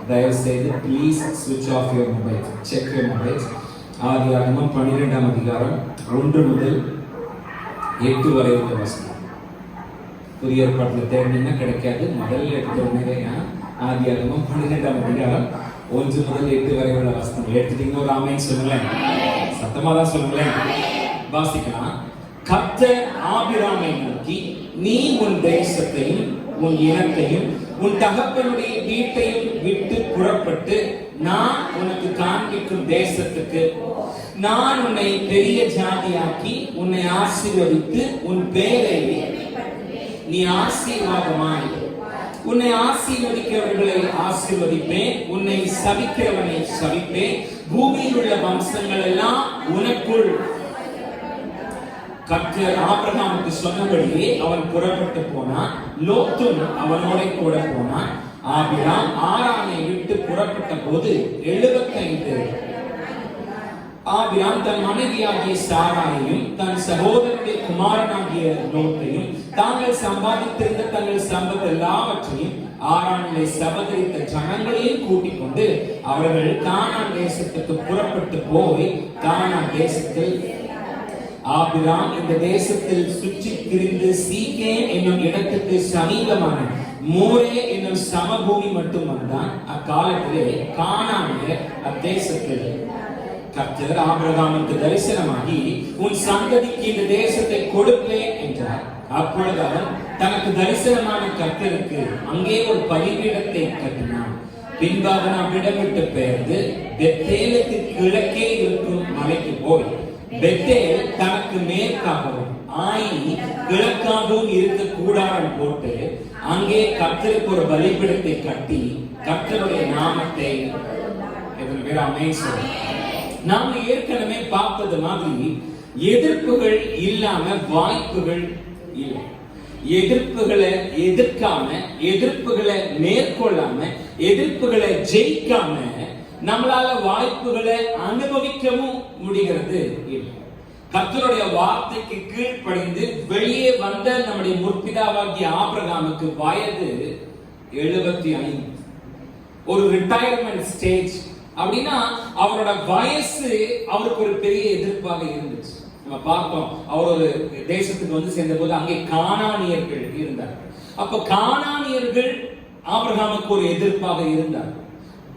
Speaker 1: தயவு செய்து ப்ளீஸ் ஸ்விட்ச் off your mobile, check your mobile. ஆதியாகமம் 12ஆம் அதிகாரம் 1 முதல் 8 வரை உள்ள வசனம். புதிய ஏற்பாட்டில் தேடினீங்கன்னா கிடைக்காது. முதல்ல எடுத்தோடனே ஆதியாகமம் 12ஆம் அதிகாரம் 1 முதல் 8 வரை உள்ள வசனம் எடுத்துட்டீங்கன்னா ஒரு ஆமென் சொல்லுங்களேன். சத்தமா தான் சொல்லுங்களேன். வாசிக்கலாம். கர்த்தர் ஆபிராமை நோக்கி, நீ உன் தேசத்தையும் உன் இனத்தையும் உன் தகப்பனுடைய வீட்டையும் விட்டு புறப்பட்டு நான் உனக்கு காண்பிக்கும் தேசத்துக்கு நான் உன்னை பெரிய ஜாதியாக்கி உன்னை ஆசீர்வதித்து உன் பேரை நீ ஆசீர்வாதமாய் உன்னை ஆசீர்வதிக்கிறவர்களை ஆசீர்வதிப்பேன், உன்னை சபிக்கிறவனை சபிப்பேன், பூமியில் உள்ள வம்சங்கள் எல்லாம் உனக்குள். கர்த்தர் ஆபிரகாமுக்கு சொன்னபடியே அவன் புறப்பட்டு போனான். லோத்தும் அவனோட கூட போனான். ஆபிராம் ஆரானை விட்டு புறப்பட்ட போது 75. ஆபிராம் தன் மனைவியாகிய சாராயையும் தன் சகோதரனுடைய குமாரனாகிய லோத்தையும் தாங்கள் சம்பாதித்திருந்த தங்கள் சம்பத் எல்லாவற்றையும் ஆரானிலே சபதரித்த ஜனங்களையும் கூட்டிக் கொண்டு அவர்கள் கானான் தேசத்துக்கு புறப்பட்டு போய் கானான் தேசத்தில் ஆபிராம் இந்த தேசத்தில் சுற்றி திரிந்து சீகேம் என்னும் இடத்துக்கு சமீபமான மோரே என்னும் சமபூமி மட்டும் வந்தான். அக்காலத்திலே கானானிய அத்தேசத்தில் கர்த்தர் ஆபிரகாமுக்கு தரிசனமாகி, உன் சந்ததிக்கு இந்த தேசத்தை கொடுப்பேன் என்றார். அப்பொழுது அவன் தனக்கு தரிசனமான கர்த்தருக்கு அங்கே ஒரு பலிபீடத்தை கட்டினான். பின்பு அவன் அவ்விடம் விட்டு பெயர்ந்து பெத்தேலுக்கு கிழக்கே இருக்கும் மலைக்கு போய் பெத்தேல் தனக்கு மேற்காகவும் ஆயி கிழக்காகவும் இருக்க கூடாரம் போட்டு அங்கே கர்த்தருக்கு ஒரு பலிபீடத்தை கட்டி கர்த்தருடைய நாமத்தை நாம ஏற்கனவே பார்த்தது மாதிரி எதிர்ப்புகள் இல்லாம வாய்ப்புகள் இல்லை. எதிர்ப்புகளை எதிர்க்காம, எதிர்ப்புகளை மேற்கொள்ளாம, எதிர்ப்புகளை ஜெயிக்காம நம்மளால வாய்ப்புகளை அனுபவிக்கவும் முடிகிறது இல்லை. கர்த்தருடைய வார்த்தைக்கு கீழ்ப்படிந்து வெளியே வந்த நம்முடைய முற்பிதாவாகிய ஆபிரகாமுக்கு வயது 75. ஒரு ரிட்டையர்மெண்ட் ஸ்டேஜ் அப்படின்னா அவரோட வயசு அவருக்கு ஒரு பெரிய எதிர்ப்பாக இருந்துச்சு. நம்ம பார்த்தோம், அவர் ஒரு தேசத்துக்கு வந்து சேர்ந்த போது அங்கே கானானியர்கள் இருந்தார்கள். அப்ப கானானியர்கள் ஆபிரகாமுக்கு ஒரு எதிர்ப்பாக இருந்தார்.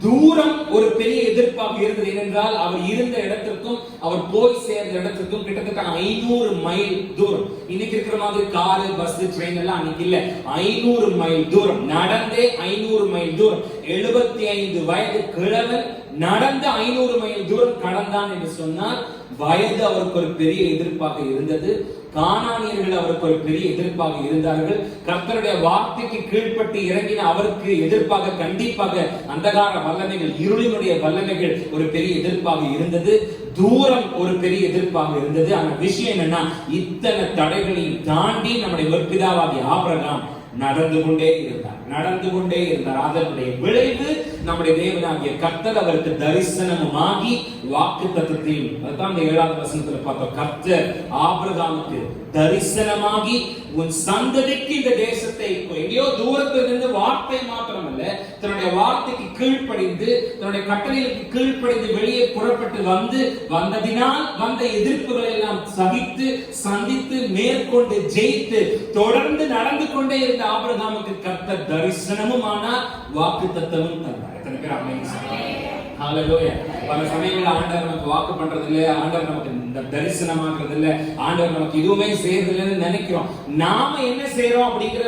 Speaker 1: தூரம் ஒரு பெரிய எதிர்ப்பாக இருந்தது. ஏனென்றால் அவர் இருந்த இடத்திற்கும் அவர் போய் சேர்ந்த இடத்திற்கும் கிட்டத்தட்ட 500 மைல் தூரம். இன்னைக்கு இருக்கிற மாதிரி காரு, பஸ், ட்ரெயின் எல்லாம் அன்னைக்கு இல்ல. 500 மைல் தூரம் நடந்தே 500 மைல் தூரம். 75 வயது கிழவன் நடந்த 500 மைல் தூரம் கடந்தான் என்று சொன்னால் வயது அவருக்கு ஒரு பெரிய எதிர்ப்பாக இருந்தது. கானானியர்கள் அவருக்கு ஒரு பெரிய எதிர்ப்பாக இருந்தார்கள். கர்த்தருடைய வார்த்தைக்கு கீழ்ப்பட்டு இறங்கின அவருக்கு எதிர்ப்பாக கண்டிப்பாக அந்தகார வல்லமைகள், இருளினுடைய வல்லமைகள் ஒரு பெரிய எதிர்ப்பாக இருந்தது. தூரம் ஒரு பெரிய எதிர்ப்பாக இருந்தது. ஆனா விஷயம் என்னன்னா, இத்தனை தடைகளையும் தாண்டி நம்முடைய முற்பிதாவாகிய ஆபிரகாம் நடந்து கொண்டே இருந்தார். அதனுடைய விளைவு நம்முடைய தேவனாகிய கர்த்தர் அவருக்கு தரிசனமாகி வாக்குத்தத்தத்தையும், அதுதான் இந்த 7வது வசனத்துல பார்த்தோம். கர்த்தர் ஆபிரகாமுக்கு தரிசனமாகி உன் சந்ததிக்கு இந்த தேசத்தை, எங்கேயோ தூரத்தில் இருந்து வார்த்தை மாத்திரமல்ல, தன்னுடைய வார்த்தைக்கு கீழ்ப்படிந்து, தன்னுடைய கட்டளைகளுக்கு கீழ்ப்படிந்து வெளியே புறப்பட்டு வந்ததினால் வந்த எதிர்ப்புகளை எல்லாம் சகித்து சந்தித்து மேற்கொண்டு ஜெயித்து தொடர்ந்து நடந்து கொண்டே இருந்த ஆபிரகாமுக்கு கர்த்தர் தரிசனமும் ஆனார், வாக்குத்தத்தமும் தந்தார். எத்தனை பேர் ஆமென் சொல்லுங்க. ஹalleluya. பல சமயங்கள்ல ஆண்டவர் நமக்கு வாக்கு பண்றது இல்ல, ஆண்டவர் நமக்கு தரிசனமாக்குறது இல்ல, ஆண்டவர் நமக்கு இதுவுமே செய்யறது இல்லைன்னு நினைக்கிறோம். நாம என்ன செய்யறோம் அப்படிங்கிற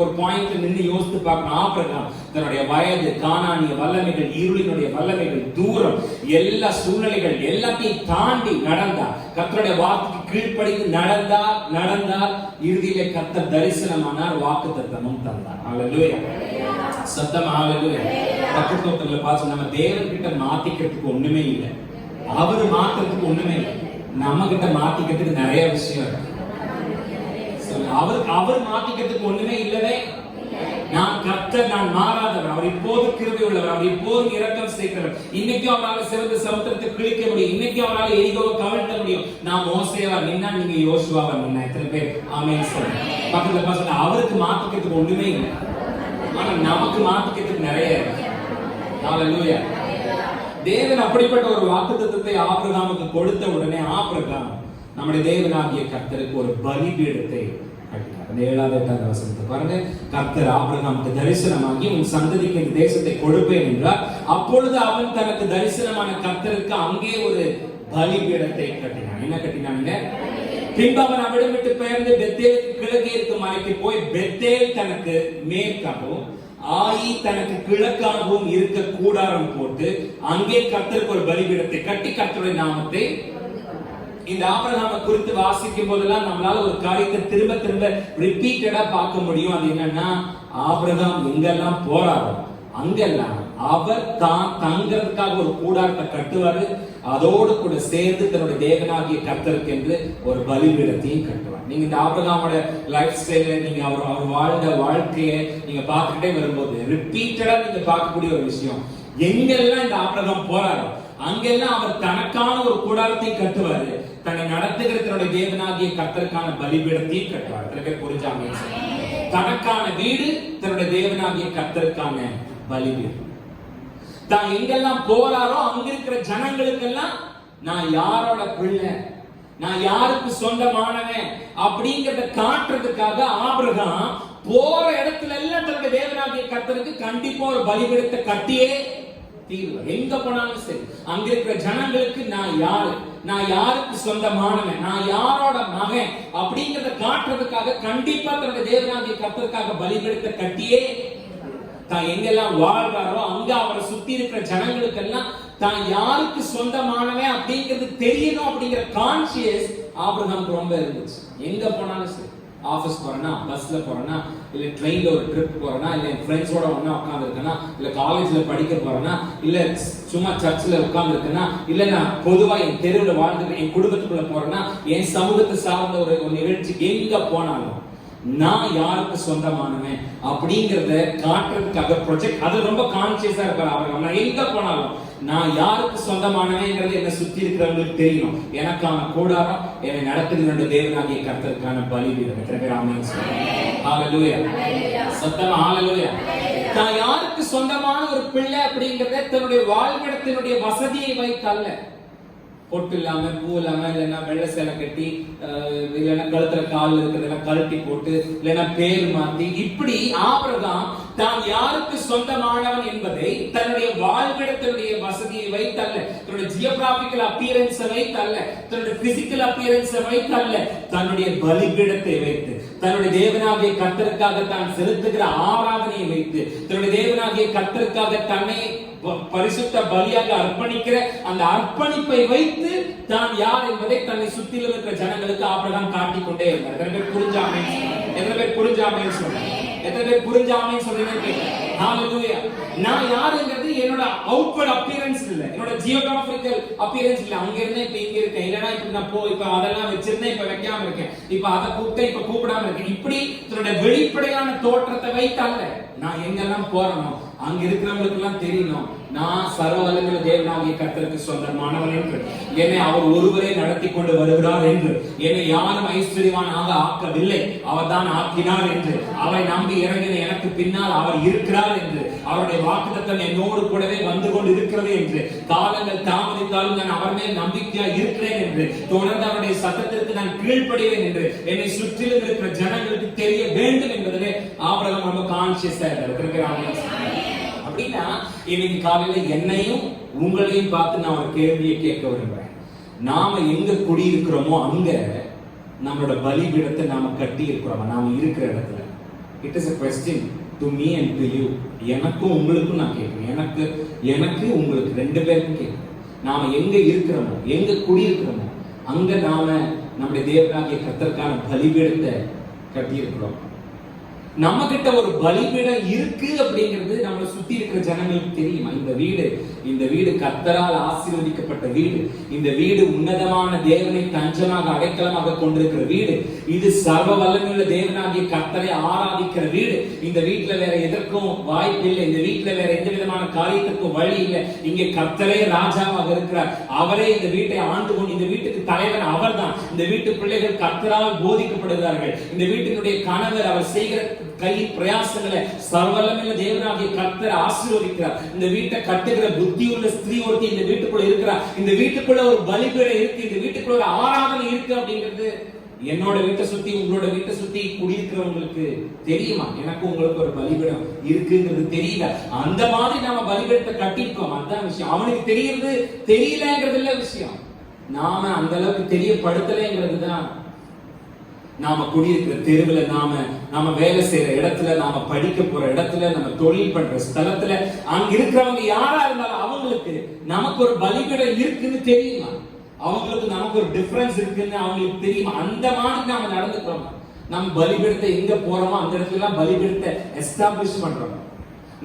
Speaker 1: ஒரு பாயிண்ட்ல நின்று யோசித்து பார்க்கணும். ஆபிரகாம் தன்னுடைய வயது, கானானிய வல்லமைகள், இருளினுடைய வல்லமைகள், தூரம், எல்லா சூழ்நிலைகள் எல்லாத்தையும் தாண்டி நடந்தார். கர்த்தருடைய வாக்குக்கு கீழ்ப்படிந்து நடந்தார். இறுதியிலே கர்த்தர் தரிசனமானார், வாக்குத்தத்தமும் தந்தார். ஹalleluya. சத்தம் ஹalleluya. பக்கத்துல பார்த்து நம்ம தேவன் கிட்ட மாத்திக்கிறதுக்கு ஒண்ணுமே இல்லை, அவரு மாத்துறதுக்கு ஒண்ணுமே இல்லை. நம்ம கிட்ட மாத்திக்கிறதுக்கு நிறைய விஷயம் இருக்கு. அவர் மாத்திக்கிறதுக்கு ஒண்ணுமே இல்லவே. நான் கர்த்தர், நான் மாறாதவர், அவர் இப்போது கிருபை உள்ளவர், அவர் இப்போது இரக்கம் செய்கிறவர். இன்னைக்கு அவரால் சிறந்த சமுத்திரத்தை கிழிக்க முடியும், இன்னைக்கு அவரால் எரிகோவை கவிழ்த்த முடியும். நான் மோசேவா நின்னா, நீங்க யோசுவாவா நின்னா. எத்தனை பேர் ஆமென் சொல்லுங்க. பக்கத்துல பாருங்க, அவருக்கு மாத்திக்கிறதுக்கு ஒண்ணுமே இல்லை, ஆனா நமக்கு மாத்திக்கிறதுக்கு நிறைய இருக்கு. ஹalleluya. தேவன் அப்படிப்பட்ட ஒரு வாக்குத்தத்தத்தை ஆபிரகாமுக்கு கொடுத்த உடனே ஆபிரகாம் நம்முடைய தேவனாகிய கர்த்தருக்கு ஒரு பலிபீடத்தை கட்டினார். அந்த 7வது 8வது வசனத்தை பாருங்க. கர்த்தர் ஆபிரகாமுக்கு தரிசனமாகி, உன் சந்ததிக்கு இந்த தேசத்தை கொடுப்பேன் என்றார். அப்பொழுது அவன் தனக்கு தரிசனமான கர்த்தருக்கு அங்கே ஒரு பலிபீடத்தை கட்டினான். என்ன கட்டினாங்க? பின்பு அவன் அவிடம் விட்டு பெயர்ந்து பெத்தேலுக்கு கிழக்கே இருக்கும் மலைக்கு போய், பெத்தேல் தனக்கு மேற்காகவும் ஆயி தனக்கு கிழக்காகவும் இருக்க கூடாரம் போட்டு அங்கே கர்த்தருக்கு ஒரு பலிபீடத்தை கட்டி கர்த்தருடைய நாமத்தை. இந்த ஆபிரகாமை குறித்து வாசிக்கும் போதெல்லாம் நம்மளால ஒரு காரியத்தை திரும்ப திரும்ப ரிப்பீட்டடா பார்க்க முடியும். அது என்னன்னா, ஆபிரகாம் எங்கெல்லாம் போறாரோ அங்கெல்லாம் அவர் தான் தங்கிறதுக்காக ஒரு கூடாரத்தை கட்டுவாரு. அதோடு கூட சேர்ந்து தன்னுடைய தேவனாகிய கர்த்தருக்கு என்று ஒரு பலிபீடத்தையும் கட்டுவார். நீங்க இந்த ஆபிரகாமோட லைஃப் ஸ்டைல, நீங்க அவர் வாழ்ந்த வாழ்க்கையை நீங்க பார்த்துக்கிட்டே வரும்போது ரிப்பீட்டடா நீங்க பார்க்கக்கூடிய ஒரு விஷயம், எங்கெல்லாம் இந்த ஆபிரகாம் போறாரோ அங்கெல்லாம் அவர் தனக்கான ஒரு கூடாரத்தை கட்டுவாரு, தன்னை நடத்துகிற தன்னுடைய தேவனாகிய கர்த்தருக்கான பலிபீடத்தையும் கட்டுவார். சில பேர் புரிஞ்சாங்க. தனக்கான வீடு, தன்னுடைய தேவனாகிய கர்த்தருக்கான பலிபீடம். தான் எங்கெல்லாம் போறாரோ அங்க இருக்கிற ஜனங்களுக்கெல்லாம் நான் யாரோட பிள்ளை, நான் யாருக்கு சொந்தமானவன் அப்படிங்கறத காட்டுறதுக்காக ஆபிரகாம் போற இடத்துல எல்லாம் தன்னுடைய தேவனாகிய கர்த்தருக்கு கண்டிப்பா ஒரு பலிபீடத்தை கட்டியே தீர்வார். எங்க போனாலும் சரி, அங்க இருக்கிற ஜனங்களுக்கு நான் யாரு, நான் யாருக்கு சொந்தமானவன், நான் யாரோட மகன் அப்படிங்கறத காட்டுறதுக்காக கண்டிப்பா தன்னுடைய தேவனாகிய கர்த்தருக்காக பலிபீடத்தை கட்டியே தான் எங்கெல்லாம் வாழ்றாரோ அங்க அவரை சுத்தி இருக்கிற ஜனங்களுக்கெல்லாம் தான் யாருக்கு சொந்தமானவன் அப்படிங்கிறது தெரியணும் அப்படிங்கிற கான்சியஸ் ஆபிரகாமுக்கு ரொம்ப இருந்துச்சு. எங்க போனாலும் சரி, ஆபீஸ் போறேன்னா, பஸ்ல போறேன்னா, இல்ல ட்ரெயின்ல ஒரு ட்ரிப் போறேன்னா, இல்ல என் ஃப்ரெண்ட்ஸோட ஒண்ணா உட்கார்ந்து இருக்கேன்னா, இல்ல காலேஜ்ல படிக்க போறேன்னா, இல்ல சும்மா சர்ச்சில் உட்கார்ந்து இருக்கேன்னா, இல்ல நான் பொதுவா என் தெருவில் வாழ்ந்துட்டு என் குடும்பத்துக்குள்ள போறேன்னா, என் சமூகத்தை சார்ந்த ஒரு நிகழ்ச்சி எங்க போனாலும் நான் யாருக்கு சொந்தமானவன் அப்படிங்கறத காட்டுறதுக்காக ப்ரொஜெக்ட், அது ரொம்ப கான்சியஸா இருப்பாரு அவர். நான் எங்க போனாலும் நான் யாருக்கு சொந்தமானவங்கிறது என்ன சுத்தி இருக்கிறவங்களுக்கு தெரியும். எனக்கான கூடாரம், என்னை நடத்துகிற தேவனாகிய கர்த்தருக்கான பலிபீடம். எத்தனை பேர் ஆமென் சொல்லுங்க. ஹalleluya. சத்தமா ஹalleluya. தான் யாருக்கு சொந்தமான ஒரு பிள்ளை அப்படிங்கறத தன்னுடைய வாழ்விடத்தினுடைய வசதியை வைத்தல்ல, பொட்டு இல்லாம, பூ இல்லாம, இல்லைன்னா வெள்ளை சேலை கட்டி, இல்லைன்னா கழுத்துல கால் இருக்கிறதெல்லாம் கழட்டி போட்டு, இல்லைன்னா பேர் மாத்தி, இப்படி ஆபிரகாம் தான் யாருக்கு சொந்தமானவன் என்பதை தன்னுடைய வாழ்விடத்தினுடைய வசதியை வைத்தல்ல, தன்னுடைய ஜியோகிராபிக்கல் அப்பியரன்ஸ் வைத்தல்ல, தன்னுடைய பிசிக்கல் அப்பியரன்ஸ் வைத்தல்ல, தன்னுடைய பலிபீடத்தை வைத்து, தன்னுடைய தேவனாகிய கர்த்தருக்காக தான் செலுத்துகிற ஆராதனையை வைத்து, தன்னுடைய தேவனாகிய கர்த்தருக்காக தன்னை பரிசுத்த பலியாக அர்ப்பணிக்கிற அந்த அர்ப்பணிப்பை வைத்து தான் யார் என்பதை தன்னை சுற்றிலும் இருக்கிற ஜனங்களுக்கு ஆபிரகாம் காட்டிக் கொண்டே இருந்தார். எத்தனை பேர் புரிஞ்சாமே, எத்தனை பேர் புரிஞ்சாமே சொல்றேன், எத்தனை பேர் புரிஞ்சாமே சொல்றீங்க. ஹalleluya. நான் யாருங்கிறது என்னோட அவுட்வர்ட் அப்பியரன்ஸ் இல்ல, என்னோட ஜியோகிராபிக்கல் அப்பியரன்ஸ் இல்ல. அங்க இருந்தே இப்ப இங்க இருக்கேன், இல்லனா இப்ப நான் இப்ப அதெல்லாம் வச்சிருந்தேன், இப்ப வைக்காம இருக்கேன், இப்ப அதை கூப்பிட்டேன், இப்ப கூப்பிடாம இருக்கேன். இப்படி தன்னோட வெளிப்படையான தோற்றத்தை வைத்தல்ல, நான் எங்கெல்லாம் போறேனோ அங்க இருக்கிறவங்களுக்கு எல்லாம் தெரியணும் நான் சர்வ வல்லமையுள்ள தேவனாகிய கர்த்தருக்கு சொந்தமானவன் என்று, என்னை அவர் ஒருவரே நடத்தி கொண்டு வருகிறார் என்று, என்னை யாரும் ஐஸ்வர்யவானாக ஆக்கவில்லை, அவர் தான் ஆக்கினார் என்று, அவரை நம்பி இறங்கின எனக்கு பின்னால் அவர் இருக்கிறார் என்று, அவருடைய வாக்குத்தத்தம் என்னோடு கூடவே வந்து கொண்டு இருக்கிறது என்று, காலங்கள் தாமதித்தாலும் நான் அவர் மேல் நம்பிக்கையா இருக்கிறேன் என்று, தொடர்ந்து அவருடைய சத்தத்திற்கு நான் கீழ்ப்படிவேன் என்று என்னை சுற்றிலும் இருக்கிற ஜனங்களுக்கு தெரிய வேண்டும் என்பதிலே ஆபிரகாம் ரொம்ப கான்சியஸா இருக்கிறார். அப்படின்னா இன்னைக்கு காலையில என்னையும் உங்களையும் பார்த்து நான் ஒரு கேள்வியை கேட்க விரும்புறேன். நாம எங்க குடியிருக்கிறோமோ அங்க நம்மளோட பலிபீடத்தை நாம கட்டி இருக்கிறோமா? நாம இருக்கிற இடத்துல. It is a question to me and to you. எனக்கும் உங்களுக்கும் நான் கேட்கிறேன். எனக்கு உங்களுக்கு ரெண்டு பேருக்கும் கேட்கிறேன். நாம எங்க இருக்கிறோமோ, எங்க குடியிருக்கிறோமோ அங்க நாம நம்முடைய தேவனாகிய கர்த்தருக்கான பலிபீடத்தை கட்டி இருக்கிறோம். நம்ம கிட்ட ஒரு பலிபீடம் இருக்கு அப்படிங்கிறது நம்மளை சுத்தி இருக்கிற ஜனங்களுக்கு தெரியுமா? இந்த வீடு கர்த்தரால் ஆசீர்வதிக்கப்பட்ட வீடு. இந்த வீடு உன்னதமான தேவனை தஞ்சமாக அடைக்கலமாக கொண்டிருக்கிற வீடு. இது சர்வ வல்லமையுள்ள தேவனாகிய கர்த்தரை ஆராதிக்கிற வீடு. இந்த வீட்டுல வேற எதற்கும் வாய்ப்பு இல்லை. இந்த வீட்டுல வேற எந்த விதமான காரியத்திற்கும் வழி இல்லை. இங்கே கர்த்தரே ராஜாவாக இருக்கிறார். அவரே இந்த வீட்டை ஆண்டு கொண்டு, இந்த வீட்டுக்கு தலைவர் அவர் தான். இந்த வீட்டு பிள்ளைகள் கர்த்தரால் போதிக்கப்படுகிறார்கள். இந்த வீட்டினுடைய கணவர் அவர் செய்கிற கையின் பிரயாசங்களை சர்வவல்லமையுள்ள தேவனாகிய கர்த்தர் ஆசீர்வதிக்கிறார். இந்த வீட்டை கட்டுகிற புத்தியுள்ள ஸ்திரீ ஒருத்தி இந்த வீட்டுக்குள்ள இருக்கிறார். இந்த வீட்டுக்குள்ள ஒரு பலிபீடம் இருக்கு. இந்த வீட்டுக்குள்ள ஒரு ஆராதனை இருக்கு அப்படிங்கிறது என்னோட வீட்டை சுத்தி உங்களோட வீட்டை சுத்தி குடியிருக்கிறவங்களுக்கு தெரியுமா? எனக்கு உங்களுக்கு ஒரு பலிபீடம் இருக்குங்கிறது தெரியல. அந்த மாதிரி நாம பலிபீடத்தை கட்டிருக்கோம். அதுதான் விஷயம். அவனுக்கு தெரியறது தெரியலங்கிறது இல்ல விஷயம். நாம அந்த அளவுக்கு தெரியப்படுத்தலைங்கிறது தான். நாம குடியிருக்கிற தெருவுல, நாம வேலை செய்யற இடத்துல, நாம படிக்க போற இடத்துல, நம்ம தொழில் பண்ற ஸ்தலத்துல, அங்க இருக்கிறவங்க யாரா இருந்தாலும் அவங்களுக்கு நமக்கு ஒரு பலிபீடம் இருக்குன்னு தெரியுமா? அவங்களுக்கு நமக்கு ஒரு டிஃபரன்ஸ் இருக்குன்னு அவங்களுக்கு தெரியுமா? அந்த மாதிரி நாம நடந்துக்கிறோம். நம்ம பலிபீடத்தை எங்க போறோமோ அந்த இடத்துல எல்லாம் பலிபீடத்தை எஸ்டாப்ளிஷ் பண்றோம்.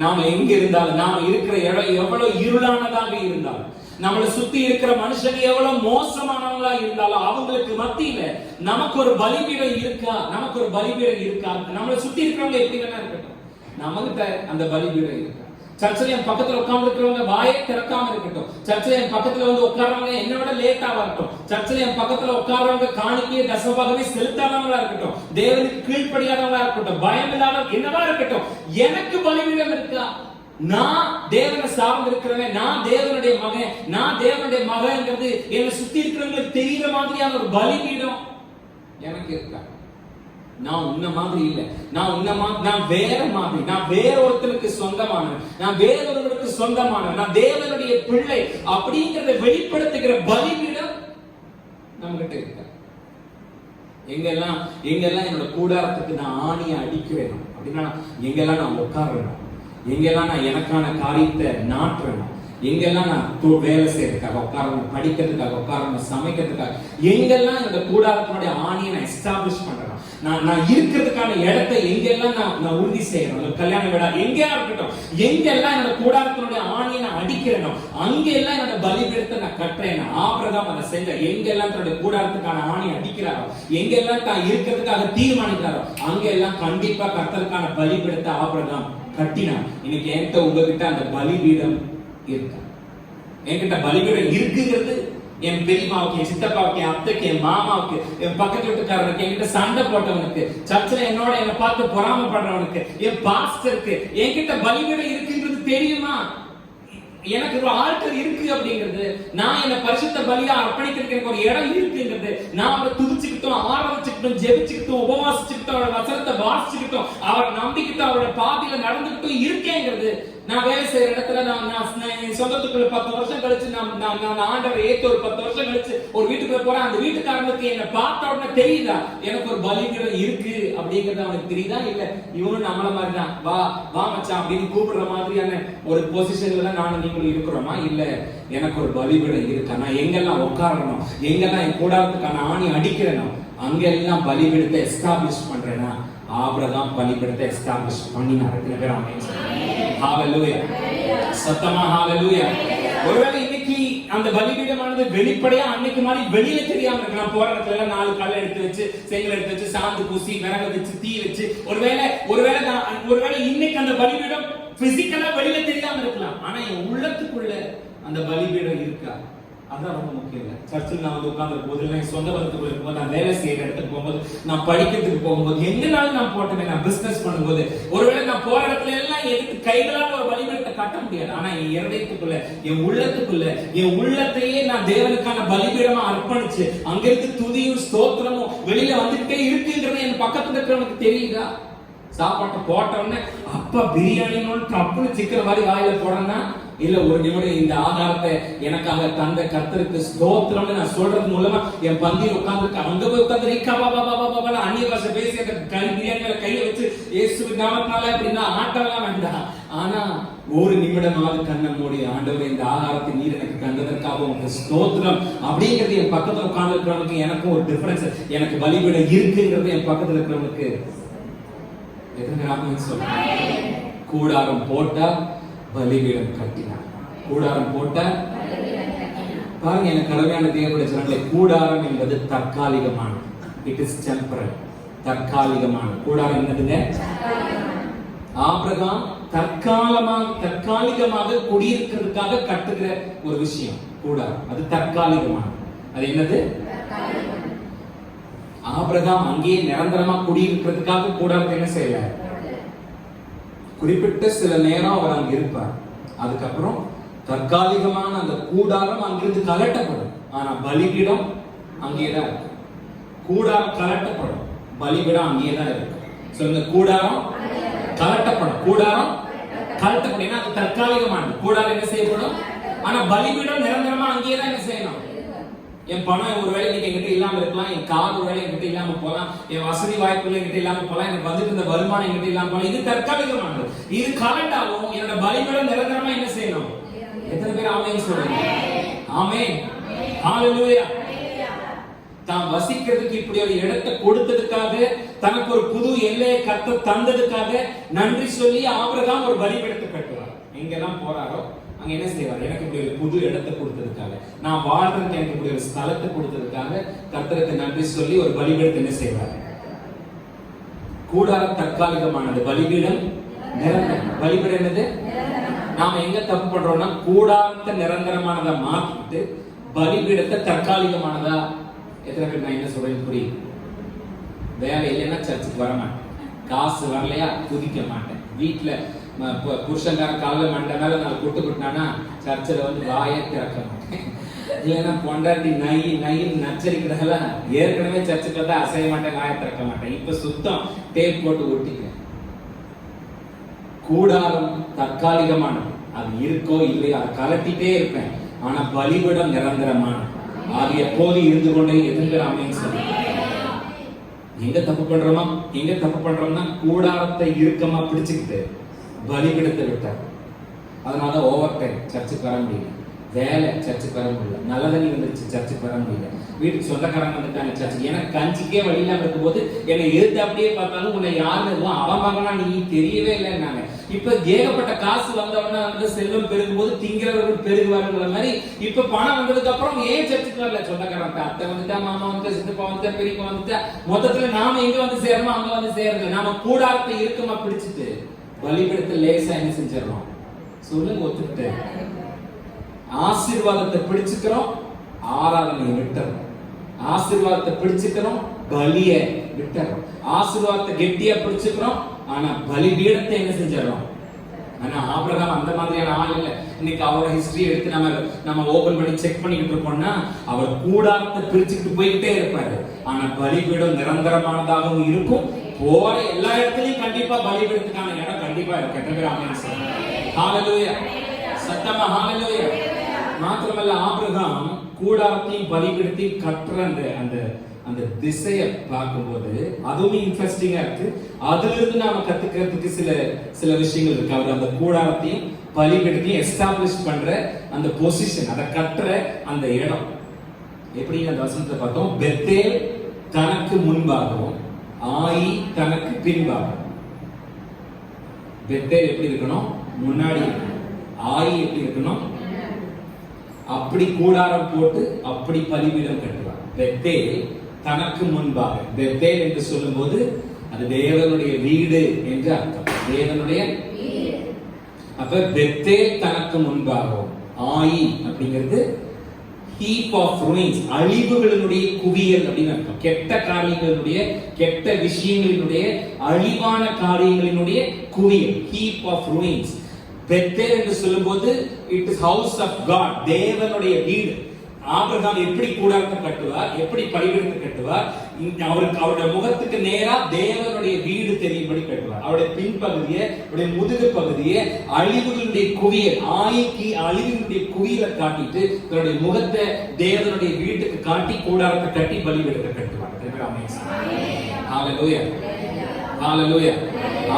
Speaker 1: நாம எங்க இருந்தாலும், நாம இருக்கிற இடம் எவ்வளவு இருளானதாக இருந்தாலும், நம்மளை சுத்தி இருக்கிற மனுஷங்க எவ்வளவு மோசமானவங்களா இருந்தாலும் அவங்களுக்கு மத்தியில நமக்கு ஒரு பலிபீடம் இருக்கா? நமக்கு ஒரு பலிபீடம் இருக்கா? நம்மளை சுத்தி இருக்கிறவங்க எப்படி வேணா இருக்கட்டும், நமக்கு அந்த பலிபீடம் இருக்கா? சர்ச்சில் என் பக்கத்துல உட்கார்ந்து இருக்கிறவங்க வாயை திறக்காம இருக்கட்டும். சர்ச்சில் என் பக்கத்துல வந்து உட்கார்றவங்க என்னோட லேட்டா வரட்டும். சர்ச்சில் என் பக்கத்துல உட்கார்றவங்க காணிக்கைய தசமபாகமே செலுத்தாதவங்களா இருக்கட்டும். தேவனுக்கு கீழ்ப்படியாதவங்களா இருக்கட்டும். பயம் இல்லாத என்னவா இருக்கட்டும். எனக்கு பலிபீடம் இருக்கா? நான் தேவனை சார்ந்து இருக்கிறவன், நான் தேவனுடைய மகன், நான் தேவனுடைய மகன்ங்கிறது என்னை சுத்தி இருக்கிறவங்களுக்கு தெரிகிற மாதிரியான ஒரு பலிபீடம் எனக்கு இருக்கா? நான் உன்ன மாதிரி இல்லை. நான் வேற மாதிரி. நான் வேற ஒருத்தருக்கு சொந்தமானவன். நான் வேறொருவருக்கு சொந்தமானவன். நான் தேவனுடைய பிள்ளை அப்படிங்கறத வெளிப்படுத்துகிற பலிபீடம் நம்ம கிட்ட இருக்கா? எங்கெல்லாம் என்னோட கூடாரத்துக்கு நான் ஆணியை அடிக்கிறேன் அப்படின்னா, எங்கெல்லாம் நான் உட்காரணும், எங்கெல்லாம் நான் எனக்கான காரியத்தை நாட்டுறேன், எங்கெல்லாம் நான் வேலை செய்யறதுக்காக உட்காரணும், படிக்கிறதுக்காக உட்காரணும், சமைக்கிறதுக்காக, எங்கெல்லாம் என்னோட கூடாரத்தினுடைய ஆணியை நான் எஸ்டாப்ளிஷ் பண்றேன், நான் இருக்கிறதுக்கான இடத்தை எங்கெல்லாம் நான் உறுதி செய்யணும், கல்யாண வீடா எங்கேயா இருக்கட்டும், எங்கெல்லாம் என்னோட கூடாரத்தினுடைய ஆணியை நான் அடிக்கிறேனோ அங்கெல்லாம் என்னோட பலிபீடத்தை நான் கட்டுறேன். ஆபிரகாம் அதை செஞ்ச. எங்கெல்லாம் தன்னுடைய கூடாரத்துக்கான ஆணியை அடிக்கிறாரோ, எங்கெல்லாம் தான் இருக்கிறதுக்காக தீர்மானிக்கிறாரோ அங்கெல்லாம் கண்டிப்பா கர்த்தருக்கான பலிபீடத்தை ஆபிரகாம் கட்டினான். இன்னைக்கு என்கிட்ட உங்ககிட்ட அந்த பலிபீடம் இருக்கா? என்கிட்ட பலிபீடம் இருக்குங்கிறது என் பெரியமாவுக்கு, என் சித்தப்பாவுக்கு, என் அத்தைக்கு, என் மாமாவுக்கு, என் பக்கத்து வீட்டுக்காரருக்கு, என்கிட்ட சண்டை போட்டவனுக்கு, சர்ச்சில் என்னை பார்த்து பொறாமப்படுறவனுக்கு, என் பாஸ்டருக்கு என்கிட்ட பலிபீடம் இருக்குங்கிறது தெரியுமா? எனக்கு ஒரு ஆல்டர் இருக்கு அப்படிங்கிறது, நான் என்ன பரிசுத்த பலியா அர்ப்பணிக்கிறதுக்கு எனக்கு ஒரு இடம் இருக்குங்கிறது, நான் அவரை துதிச்சுக்கிட்டோம், ஆராதிச்சுக்கிட்டோம், ஜெபிச்சுக்கிட்டோம், உபவாசிச்சுக்கிட்டோம், அவரோட வசனத்தை வாசிச்சுக்கிட்டோம், அவரை நம்பிக்கிட்டோம், அவரோட பாதையில நடந்துகிட்டும் இருக்கேங்கிறது, நான் வேலை செய்யற இடத்துல நான் சொந்தத்துக்குள்ள 10 வருஷம் கழிச்சு நான் ஆண்டவரை ஏத்து ஒரு 10 வருஷம் கழிச்சு ஒரு வீட்டுக்குள்ள போறேன். அந்த வீட்டுக்காரனுக்கு என்ன பார்த்த உடனே தெரியுதா எனக்கு ஒரு பலிபீடம் இருக்கு அப்படிங்கறது அவனுக்கு தெரியுதா? இல்ல இவனும் நம்மள மாதிரி தான் வா மச்சான் அப்படின்னு கூப்பிடுற மாதிரியான ஒரு பொசிஷன்ல நானும் நீங்களும் இருக்கிறோமா? இல்ல எனக்கு ஒரு பலிபீடம் இருக்கா? நான் எங்கெல்லாம் உட்காரணும், எங்கெல்லாம் என் கூடாரத்துக்கான ஆணி அடிக்கிறேனோ அங்கெல்லாம் பலிபீடத்தை எஸ்டாப்ளிஷ் பண்றேனா? ஆபிரகாம் பலிபீடத்தை எஸ்டாப்ளிஷ் பண்ணினார். ஹalleluya, சத்தமா ஹalleluya. ஒருவேளை இன்னைக்கு அந்த பலிபீடமானது வெளிப்படையா அன்னைக்கு மாதிரி வெளியில தெரியாம இருக்கலாம். போற இடத்துல எல்லாம் 4 கல்லை எடுத்து வச்சு, செங்கல் எடுத்து வச்சு, சாந்து பூசி, விறகு வச்சு, தீ வச்சு, ஒருவேளை இன்னைக்கு அந்த பலிபீடம் பிசிக்கலா வெளியில தெரியாம இருக்கலாம். ஆனா என் உள்ளத்துக்குள்ள அந்த பலிபீடம் இருக்கா? அதான் ரொம்ப முக்கியம். சர்ச்சில் நான் வந்து உட்கார்ந்து போது, என் சொந்த பந்தத்துக்குள்ள இருக்கும்போது, நான் வேலை செய்யற இடத்துக்கு போகும்போது, நான் படிக்கிறதுக்கு போகும்போது, எங்கனாலும் நான் போட்டேன், நான் பிசினஸ் பண்ணும்போது, ஒருவேளை நான் போற இடத்துல எல்லாம் எடுத்து கைகளால் ஒரு பலிபீடத்தை கட்ட முடியாது. ஆனா என் இருதயத்துக்குள்ள, என் உள்ளத்துக்குள்ள, என் உள்ளத்தையே நான் தேவனுக்கான பலிபீடமா அர்ப்பணிச்சு அங்கிருந்து துதியும் ஸ்தோத்திரமும் வெளியில வந்துட்டே இருக்குன்றது என் பக்கத்துல இருக்கிறவனுக்கு தெரியுதா? சாப்பாட்டை போட்ட உடனே அப்பா பிரியாணின்னு டப்புன்னு சிக்கன் மாதிரி வாயில போடணும்னா இல்ல, ஒரு நிமிடம் இந்த ஆகாரத்தை எனக்காக தந்த கர்த்தருக்கு ஸ்தோத்திரம்னு நான் சொல்றது மூலமா என் பந்தியில் உட்கார்ந்து அங்க போய் உட்கார்ந்து அந்நிய பாஷை பேசி அந்த பிரியாணி மேல கையை வச்சு இயேசுவின் நாமத்தினால அப்படின்னா ஆட்டம்லாம் வேண்டாம். ஆனா ஒரு நிமிடமாவது கண்ணை மூடி, ஆண்டவரே இந்த ஆகாரத்தை நீர் எனக்கு தந்ததற்காக உங்களுக்கு ஸ்தோத்திரம் அப்படிங்கிறது என் பக்கத்துல உட்கார்ந்து இருக்கிறவனுக்கு எனக்கும் ஒரு டிஃபரன்ஸ். எனக்கு பலிபீடம் இருக்குங்கிறது என் பக்கத்துல இருக்கிறவனுக்கு எத்தனை சொல்றேன். கூடாரம் போட்டா பலிபீடம் கட்டினார். கூடாரம் போட்ட பாருங்க, எனக்கு கடமையான தேவனுடைய ஜனங்களே, கூடாரம் என்பது தற்காலிகமான, இட் இஸ் டெம்பரரி, தற்காலிகமான. கூடாரம் என்னதுங்க? ஆபிரகாம் தற்காலிகமாக குடியிருக்கிறதுக்காக கட்டுகிற ஒரு விஷயம் கூடாரம். அது தற்காலிகமான. அது என்னது? ஆபிரகாம் அங்கேயே நிரந்தரமா குடியிருக்கிறதுக்காக கூடாரத்தை என்ன செய்யல, குறிப்பிட்ட சில நேரம் அவர் அங்க இருப்பார். அதுக்கப்புறம் தற்காலிகமான அந்த கூடாரம் அங்கிருந்து கலட்டப்படும். ஆனா பலிபீடம் அங்கேதான் இருக்கு. கூடாரம் கலட்டப்படும், பலிபீடம் அங்கேதான் இருக்கு. சொல்லுங்க, கூடாரம் கலட்டப்படும். கூடாரம் கலட்டப்படும். ஏன்னா அது தற்காலிகமானது. கூடாரம் என்ன செய்யப்படும், ஆனா பலிபீடம் நிரந்தரமா அங்கேதான் என்ன செய்யணும். என் பணம் ஒரு வேலை நீங்க என்கிட்ட இல்லாம இருக்கலாம், என் கார் ஒரு வேலை என்கிட்ட இல்லாம போகலாம், என் வசதி வாய்ப்புகள் என்கிட்ட இல்லாம போகலாம், எனக்கு வந்துட்டு இந்த வருமானம் என்கிட்ட இல்லாம போகலாம். இது தற்காலிகமானது. இது கலண்டாகும். என்னோட பலிபீடம் நிரந்தரமா என்ன செய்யணும்? எத்தனை பேர் ஆமென் சொல்றீங்க? ஆமென், ஹalleluya. தான் வசிக்கிறதுக்கு இப்படி ஒரு இடத்தை கொடுத்ததுக்காக, தனக்கு ஒரு புது எல்லையை கர்த்தர் தந்ததுக்காக நன்றி சொல்லி ஆபிரகாம் ஒரு பலிபீடத்தை கட்டுவார். எங்கெல்லாம் போறாரோ அங்க என்ன செய்வார்? எனக்கு இப்படி ஒரு புது இடத்தை கொடுத்ததுக்காக, நான் வாழ்றதுக்கு எனக்கு இப்படி ஒரு ஸ்தலத்தை கொடுத்ததுக்காக கர்த்தருக்கு நன்றி சொல்லி ஒரு பலிபீடத்தை என்ன செய்வார்? கூடாரம் தற்காலிகமானது, பலிபீடம் நிரந்தரம். பலிபீடம் என்னது? நாம எங்க தப்பு பண்றோம்னா, கூடாரத்தை நிரந்தரமானதா மாத்திட்டு பலிபீடத்தை தற்காலிகமானதா. எத்தனை பேர் நான் என்ன சொல்றேன் புரியுது? வேலை இல்லைன்னா சர்ச்சுக்கு வர மாட்டேன், காசு வரலையா குதிக்க மாட்டேன், வீட்டுல புருஷங்கார கால மண்டை மேல நான் கூட்டு கூட்டினானா சர்ச்சில் வந்து வாயை திறக்க மாட்டேன். இல்லைன்னா பொண்டாட்டி நைன்னு நச்சரிக்கிறதால ஏற்கனவே சர்ச்சுக்கு வந்து அசைய மாட்டேன், வாயை திறக்க மாட்டேன். இப்ப சுத்தம் டேப் போட்டு ஒட்டிக்கிறேன். கூடாரம் தற்காலிகமானது, அது இருக்கோ இல்லையோ அதை கலட்டிட்டே இருப்பேன். ஆனா பலிபீடம் நிரந்தரமானது, அது எப்போது இருந்து கொண்டே எதிர்க்கிறாமேன்னு சொல்லி. எங்க தப்பு பண்றோம்னா கூடாரத்தை இறுக்கமா பிடிச்சுக்கிட்டு பலிபீடத்தை விட்டார். அதனால ஓவர் டைம் சர்ச்சுக்கு வர முடியல, வேலை சர்ச்சுக்கு வர முடியல, நல்ல தண்ணி வந்துருச்சு சர்ச்சுக்கு வர முடியல, வீட்டுக்கு சொந்தக்காரங்க வந்துட்டாங்க சர்ச்சுக்கு. எனக்கு கஞ்சிக்கே வழியில இருக்கும் போது என்னை எதிர்த்து அப்படியே பார்த்தாலும் உன்னை யாருன்னு அவன் மகனா நீ தெரியவே இல்லைன்னாங்க. இப்ப ஏகப்பட்ட காசு வந்தவொடனே வந்து செல்வம் பெருகும் போது திங்கிறவர்கள் பெருகுவாருங்கிற மாதிரி இப்ப பணம் வந்ததுக்கு அப்புறம் ஏன் சர்ச்சுக்கு வரல? சொந்தக்காரங்க, அத்தை வந்துட்டா, மாமா வந்துட்டா, சித்தப்பா வந்துட்டா, பெரியப்பா வந்துட்டா, மொத்தத்துல நாம எங்க வந்து சேரணும் அங்க வந்து சேருங்க. நாம கூடாரத்தை இறுக்கமா பிடிச்சிட்டு பலிபீடத்தில் லேசா என்ன செஞ்சிடறோம்? சொல்லுங்க, ஒத்துக்கிட்டு ஆசீர்வாதத்தை பிடிச்சுக்கிறோம், ஆராதனையை விட்டுறோம். ஆசீர்வாதத்தை பிடிச்சுக்கிறோம், பலியை விட்டுறோம். ஆசீர்வாதத்தை கெட்டியா பிடிச்சுக்கிறோம், ஆனா பலிபீடத்தை என்ன செஞ்சிடறோம்? ஆனா ஆபிரகாம் அந்த மாதிரியான ஆள் இல்ல. இன்னைக்கு அவரோட ஹிஸ்டரி எடுத்து நம்ம ஓபன் பண்ணி செக் பண்ணிக்கிட்டு இருப்போம்னா அவர் கூடாரத்தை பிரிச்சுக்கிட்டு போய்கிட்டே இருப்பாரு. ஆனா பலிபீடம் நிரந்தரமானதாகவும் இருக்கும். போற எல்லா இடத்துலயும் கண்டிப்பா பலிபீடத்துக்கான இடம் கண்டிப்பா இருக்கு. எத்தனை பேர் ஆமென் சொல்லுங்க? ஹalleluya, சத்தமா ஹalleluya. மாத்திரமல்ல, ஆபிரகாம் கூடாரத்தையும் பலிபீடத்தையும் கட்டுற அந்த அந்த திசையை பார்க்கும்போது அதுவும் இன்ட்ரெஸ்டிங்கா இருக்கு. அதுல இருந்து நாம கத்துக்கிறதுக்கு சில விஷயங்கள் இருக்கு. அவர் அந்த கூடாரத்தையும் பலிபீடத்தையும் எஸ்டாப்ளிஷ் பண்ற அந்த பொசிஷன், அதை கட்டுற அந்த இடம் எப்படி அந்த வசனத்தை பார்த்தோம். பெத்தேல் தனக்கு முன்பாகவும் ஆயி தனக்கு பின்பாகவும். பெத்தேல் எப்படி இருக்கணும்? முன்னாடி இருக்கணும். ஆயி எப்படி இருக்கணும்? அப்படி கூடாரம் போட்டு அப்படி பலிபீடம் கட்டுவார். பெத்தேல் தனக்கு முன்பாக. பெத்தேல் என்று சொல்லும் போது அது தேவனுடைய வீடு என்று அர்த்தம். தேவனுடைய அப்ப பெத்தேல் தனக்கு முன்பாகவும், ஆயி அப்படிங்கிறது ஹீப் ஆஃப் ruins, அழிவுகளினுடைய குவியல் அப்படின்னு அர்த்தம். கெட்ட காரியங்களினுடைய, கெட்ட விஷயங்களினுடைய, அழிவான காரியங்களினுடைய குவியல், ஹீப் ஆஃப் ruins. பெத்தேல் என்று சொல்லும்போது it is house of God, தேவனுடைய வீடு. ஆபிரகாம் எப்படி கூடாரத்தை கட்டுவார், எப்படி பலிபீடத்தை கட்டுவார், அவருடைய முகத்துக்கு நேரா தேவனுடைய வீடு தெரியும்படி கட்டுவார். அவருடைய பின்பகுதியை, அவருடைய முதுகு பகுதியை அழிவுகளுடைய குவியல், அழிவுகளுடைய குவியலை காட்டிட்டு தன்னுடைய முகத்தை தேவனுடைய வீட்டுக்கு காட்டி கூடாரத்தை கட்டி பலிபீடத்தை கட்டுவார். ஹல்லேலூயா, ஹல்லேலூயா.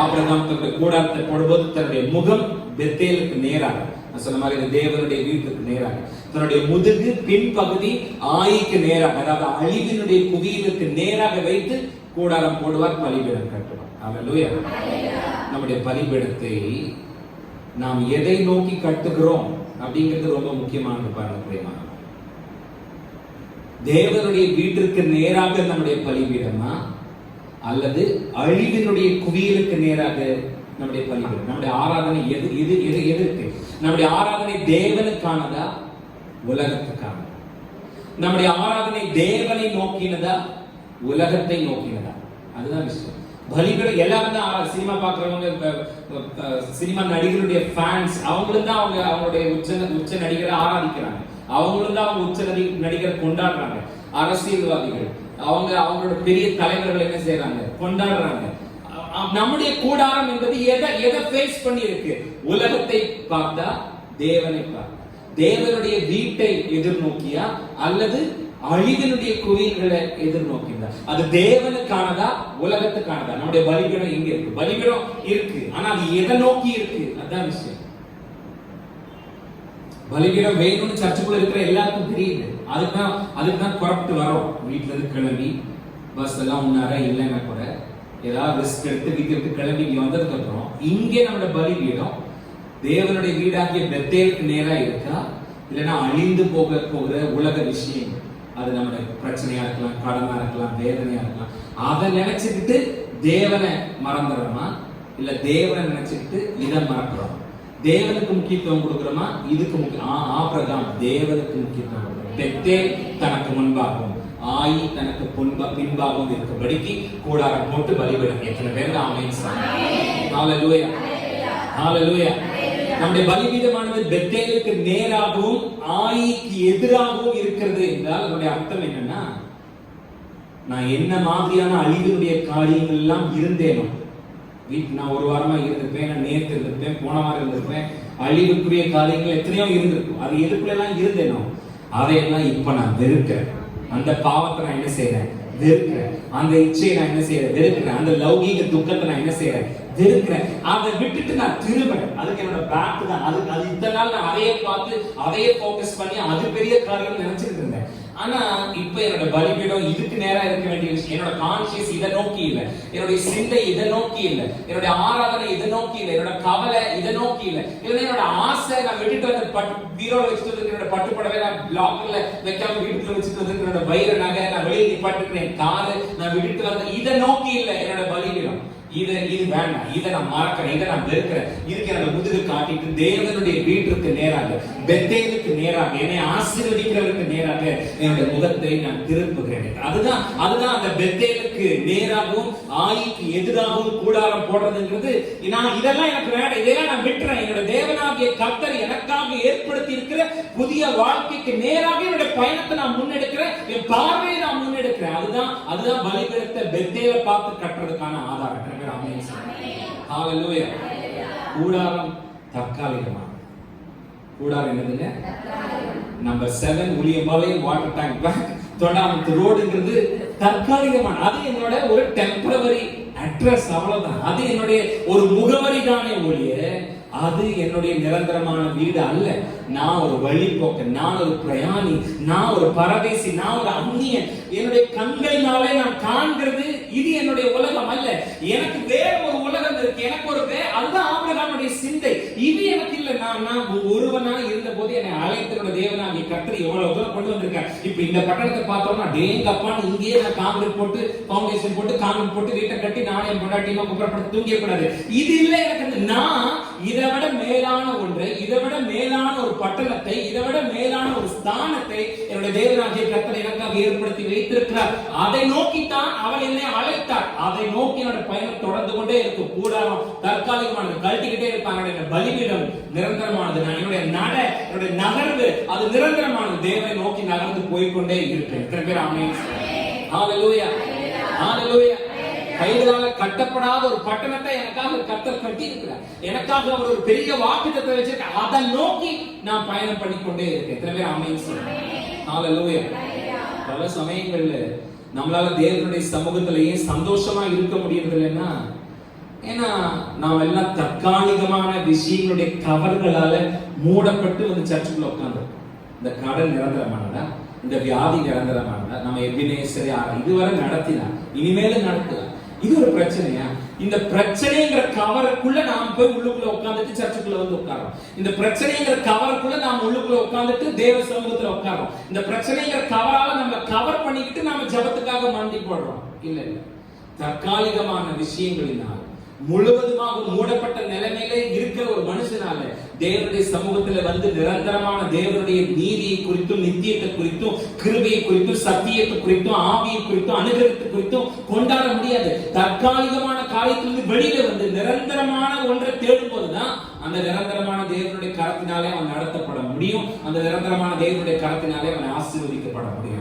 Speaker 1: ஆபிரகாம் தன்னுடைய கூடாரத்தை போடும்போது தன்னுடைய முகம் பெத்தேலுக்கு நேராக, சொன்ன மாதிரி தேவனுடைய வீட்டுக்கு நேராக, தன்னுடைய முதுகு பின்பகுதி ஆயிக்கு நேராக, அதாவது அழிவினுடைய குவியலுக்கு நேராக வைத்து கூடாரம் போடுவார், பலிபீடம் கட்டுவார். ஹல்லேலூயா. நம்முடைய பலிபீடத்தை நாம் எதை நோக்கி கட்டுகிறோம் அப்படிங்கிறது ரொம்ப முக்கியமானது. பாருங்க, தேவனுடைய வீட்டிற்கு நேராக நம்முடைய பலிபீடமா அல்லது அழிவினுடைய குவியலுக்கு நேராக நம்முடைய பலிபீடம்? நம்முடைய ஆராதனை எது எது எது எதற்கு? நம்முடைய ஆராதனை தேவனுக்கானதா உலகத்துக்கானதா? நம்முடைய ஆராதனை தேவனை நோக்கினதா உலகத்தை நோக்கினதா? அதுதான் விஷயம். பலிபீடம் எல்லாரும் தான் சினிமா பாக்குறவங்க, சினிமா நடிகருடைய ஃபேன்ஸ், அவங்களும் தான் அவங்களுடைய உச்ச நடிகரை ஆராதிக்கிறாங்க, அவங்களும் தான் அவங்க உச்ச நடிகரை கொண்டாடுறாங்க. அரசியல்வாதிகள் அவங்களோட பெரிய தலைவர்கள் என்ன செய்யறாங்க? கொண்டாடுறாங்க. நம்முடைய கூடாரம் என்பது எதை ஃபேஸ் பண்ணி இருக்கு? உலகத்தை பார்த்தா தேவனை பார்த்தா? தேவனுடைய வீட்டை எதிர்நோக்கியா அல்லது அழிவினுடைய குவியல்களை எதிர்நோக்கியா? அது தேவனுக்கானதா உலகத்துக்கானதா? நம்முடைய பலிபீடம் எங்க இருக்கு? பலிபீடம் இருக்கு, ஆனா அது எதை நோக்கி இருக்கு? அதான் விஷயம். பலிபீடம் வேணும்னு சர்ச்சுக்குள்ள இருக்கிற எல்லாருக்கும் தெரியுது. அதுக்குதான் புறப்பட்டு வரோம். வீட்டுல இருந்து கிளம்பி பஸ் எல்லாம் முன்னார இல்லைன்னா கூட ஏதாவது ரிஸ்க் எடுத்து வீட்டுக்கு கிளம்பி இங்க வந்ததுக்கு அப்புறம் இங்கே நம்மளோட பலிபீடம் தேவனுடைய வீடாகிய பெத்தேலுக்கு நேரா இருக்கா, இல்லைன்னா அழிந்து போகிற உலக விஷயம், அது நம்முடைய பிரச்சனையா இருக்கலாம், கடனா இருக்கலாம், வேதனையா இருக்கலாம், அதை நினைச்சுக்கிட்டு தேவனை மறந்துடுறோமா இல்ல தேவனை நினைச்சுக்கிட்டு இதை மறக்கிறோம்? தேவனுக்கு முக்கியத்துவம் கொடுக்கிறோமா இதுக்கு முக்கியம்? ஆபிரகாம் தேவனுக்கு முக்கியத்துவம் கொடுக்கிறோம். பெத்தேல் தனக்கு முன்பாகவும் ஆயி தனக்கு பின்பாகவும் இருக்கபடிக்கு கூடாரம் போட்டு பலிபீடம். எத்தனை பேர் ஆமென் சொல்லுங்க? ஹல்லேலூயா, ஹல்லேலூயா. நம்முடைய பலிபீடமானது பெத்தேலுக்கு நேராகவும் ஆயிக்கு எதிராகவும் இருக்கிறது என்றால் அதனுடைய அர்த்தம் என்னன்னா, நான் என்ன மாதிரியான அழிவுடைய காரியங்கள் எல்லாம் இருந்தேனோ, வீட்டு நான் ஒரு வாரமா இருந்திருப்பேன், நான் நேற்று இருந்திருப்பேன், போன வாரம் இருந்திருப்பேன், அழிவுக்குரிய காரியங்கள் எத்தனையோ இருந்திருக்கும். அது எதுக்குள்ள எல்லாம் இருந்தேனோ அதையெல்லாம் இப்ப நான் வெறுக்கிறேன். அந்த பாவத்தை நான் என்ன செய்யறேன்? வெறுக்கிறேன். அந்த இச்சையை நான் என்ன செய்யறேன்? வெறுக்கிறேன். அந்த லௌகீக துக்கத்தை நான் என்ன செய்யறேன்? வெறுக்கிறேன். அதை விட்டுட்டு நான் திரும்புறேன். அதுக்கு என்னோட பேக் தான். அது இத்தனை நாள் நான் அதையே பார்த்து அதையே போக்கஸ் பண்ணி அது பெரிய காரியம் நினைச்சிட்டு இருந்தேன். ஆனா இப்ப என்னோட பலிபீடம் இதுக்கு நேரா இருக்க வேண்டிய விஷயம். என்னோட கான்சியஸ் இதை நோக்கி இல்ல, என்னுடைய சிந்தை இதை நோக்கி இல்ல, என்னுடைய ஆராதனை இதை நோக்கி இல்ல, என்னோட கவலை இதை நோக்கி இல்ல, இல்லைன்னா என்னோட ஆசை நான் விட்டுட்டு வந்து பீரோல வச்சுட்டு வந்து என்னோட பட்டுப்படவே நான் பிளாக்ல வைக்காம வீட்டுல வச்சுட்டு வந்து என்னோட வயிறு நகை நான் வெளியே நிப்பாட்டுக்கிறேன், காரு நான் விட்டுட்டு வந்து இதை நோக்கி இல்ல என்னோட பலிபீடம். இது வேண்டாம், இதை நான் மறக்கிறேன், இதை நான் வெறுக்கிறேன். இதுக்கு என்னோட முதுகு காட்டிட்டு தேவனுடைய வீட்டுக்கு நேராக, பெத்தேலுக்கு நேராக, என்னை ஆசீர்வதிக்கிறவருக்கு நேராக என்னுடைய முகத்தை நான் திருப்புகிறேன். அதுதான் அந்த பெத்தேலுக்கு நேராகவும் ஆயிக்கு எதிராகவும் கூடாரம் போடுறதுங்கிறது. நான் இதெல்லாம் எனக்கு வேண்டாம், இதெல்லாம் நான் விட்டுறேன். என்னோட தேவனாகிய கர்த்தர் எனக்காக ஏற்படுத்தி இருக்கிற புதிய வாழ்க்கைக்கு நேராக என்னுடைய பயணத்தை நான் முன்னெடுக்கிறேன், என் பார்வையை நான் முன்னெடுக்கிறேன். அதுதான் பலிபீடத்தை பெத்தேலை பார்த்து கட்டுறதுக்கான ஆதாரம். ஹல்லேலூயா. கூடாரம் தற்காலிகமான கூடாரம் என்னதுங்க? நம்பர் 7 உளியம்பாலை வாட்டர் டேங்க் தொடாமத்து ரோடுங்கிறது தற்காலிகமான. அது என்னோட ஒரு டெம்பரவரி அட்ரஸ், அவ்வளவுதான். அது என்னுடைய ஒரு முகவரி தானே ஒழிய அது என்னுடைய நிரந்தரமான வீடு அல்ல. நான் ஒரு வழிபோக்க, நான் ஒரு பிரயாணி, நான் ஒரு பரதேசி, நான் ஒரு அந்நியன். என்னுடைய கண்களினாலே நான் காண்கிறது இது என்னுடைய உலகம் அல்ல. எனக்கு வேற ஒரு உலகம் இருக்கு, எனக்கு ஒரு அதுதான் ஆபிரகாமுடைய சிந்தை. இது எனக்கு இல்ல. நான் ஒருவனா இருந்த போது என்னை அழைத்த தேவனாகிய கர்த்தர் எவ்வளவு தூரம் கொண்டு வந்திருக்கார். இப்ப இந்த பட்டணத்தை பார்த்தோம்னா டேங்கப்பான்னு இங்கேயே நான் காங்கிரீட் போட்டு பவுண்டேஷன் போட்டு காங்கிரீட் போட்டு வீட்டை கட்டி நானே என் பொண்டாட்டியமா குப்பரப்பட்டு தூங்கிய கூடாது. இது இல்ல எனக்கு. நான் இதை விட மேலான ஒன்று, இதை விட மேலான ஒரு பட்டணத்தை, இதை விட மேலான ஒரு ஸ்தானத்தை என்னுடைய தேவனாகிய கர்த்தர் எனக்காக ஏற்படுத்தி வைத்திருக்கிறார். அதை நோக்கித்தான் அவர் என்னை அழைத்தார். அதை நோக்கி என்னோட பயணம் தொடர்ந்து கொண்டே இருக்கும். கூடாரம் தற்காலிகமானது, கழட்டிக்கிட்டே இருப்பாங்க. என்னோட பலிபீடம் நிரந்தரமானது. நான் என்னுடைய என்னுடைய நகர்வு அது நிரந்தரமானது. தேவனை நோக்கி நகர்ந்து போய்கொண்டே இருப்பேன். எத்தனை பேர் ஆமென்? ஹalleluya ஹalleluya. கைகளால கட்டப்படாத ஒரு பட்டணத்தை எனக்காக கர்த்தர் கட்டி இருக்கிறார். எனக்காக அவர் ஒரு பெரிய வாக்குத்தத்தத்தை வச்சிருக்கார். அதை நோக்கி நான் பயணம் பண்ணிக்கொண்டே இருக்கேன். எத்தனை பேர் ஆமென் சொல்லுங்க? ஹalleluya. பல சமயங்கள்ல நம்மளால தேவனுடைய சமூகத்திலேயே சந்தோஷமா இருக்க முடியறதில்லைன்னா, ஏன்னா நாம் எல்லாம் தற்காலிகமான விஷயங்களுடைய கவர்களால மூடப்பட்டு வந்து சர்ச்சுக்குள்ள உட்கார்ந்தோம். இந்த கடன் நிரந்தரமானதா, இந்த வியாதி நிரந்தரமானதா, நம்ம எபினேசரி இதுவரை நடத்தினா இனிமேலும் நடத்தலாம், இது ஒரு பிரச்சனையா? இந்த பிரச்சனைங்கிற கவருக்குள்ள நாம போய் உள்ளுக்குள்ள உட்கார்ந்துட்டு சர்ச்சுக்குள்ள வந்து உட்காரோம். இந்த பிரச்சனைங்கிற கவருக்குள்ள நாம உள்ளுக்குள்ள உட்கார்ந்துட்டு தேவ சமூகத்துல உட்காரோம். இந்த பிரச்சனைங்கிற கவரால நம்ம கவர் பண்ணிக்கிட்டு நாம ஜெபத்துக்காக மண்டி போடுறோம். இல்ல இல்ல, தற்காலிகமான விஷயங்களினால் முழுவதுமாக மூடப்பட்ட நிலைமையில இருக்கிற ஒரு மனுஷனால தேவனுடைய சமூகத்துல வந்து நிரந்தரமான தேவனுடைய நீதியை குறித்தும், நித்தியத்தை குறித்தும், கிருபையை குறித்தும், சத்தியத்தை குறித்தும், ஆவியை குறித்தும், அனுகிரகத்தை குறித்தும் கொண்டாட முடியாது. தற்காலிகமான காரியத்திலிருந்து வெளியில வந்து நிரந்தரமான ஒன்றை தேடும் போதுதான் அந்த நிரந்தரமான தேவனுடைய கரத்தினாலே அவன் நடத்தப்பட முடியும். அந்த நிரந்தரமான தேவனுடைய கரத்தினாலே அவன் ஆசீர்வதிக்கப்பட முடியும்.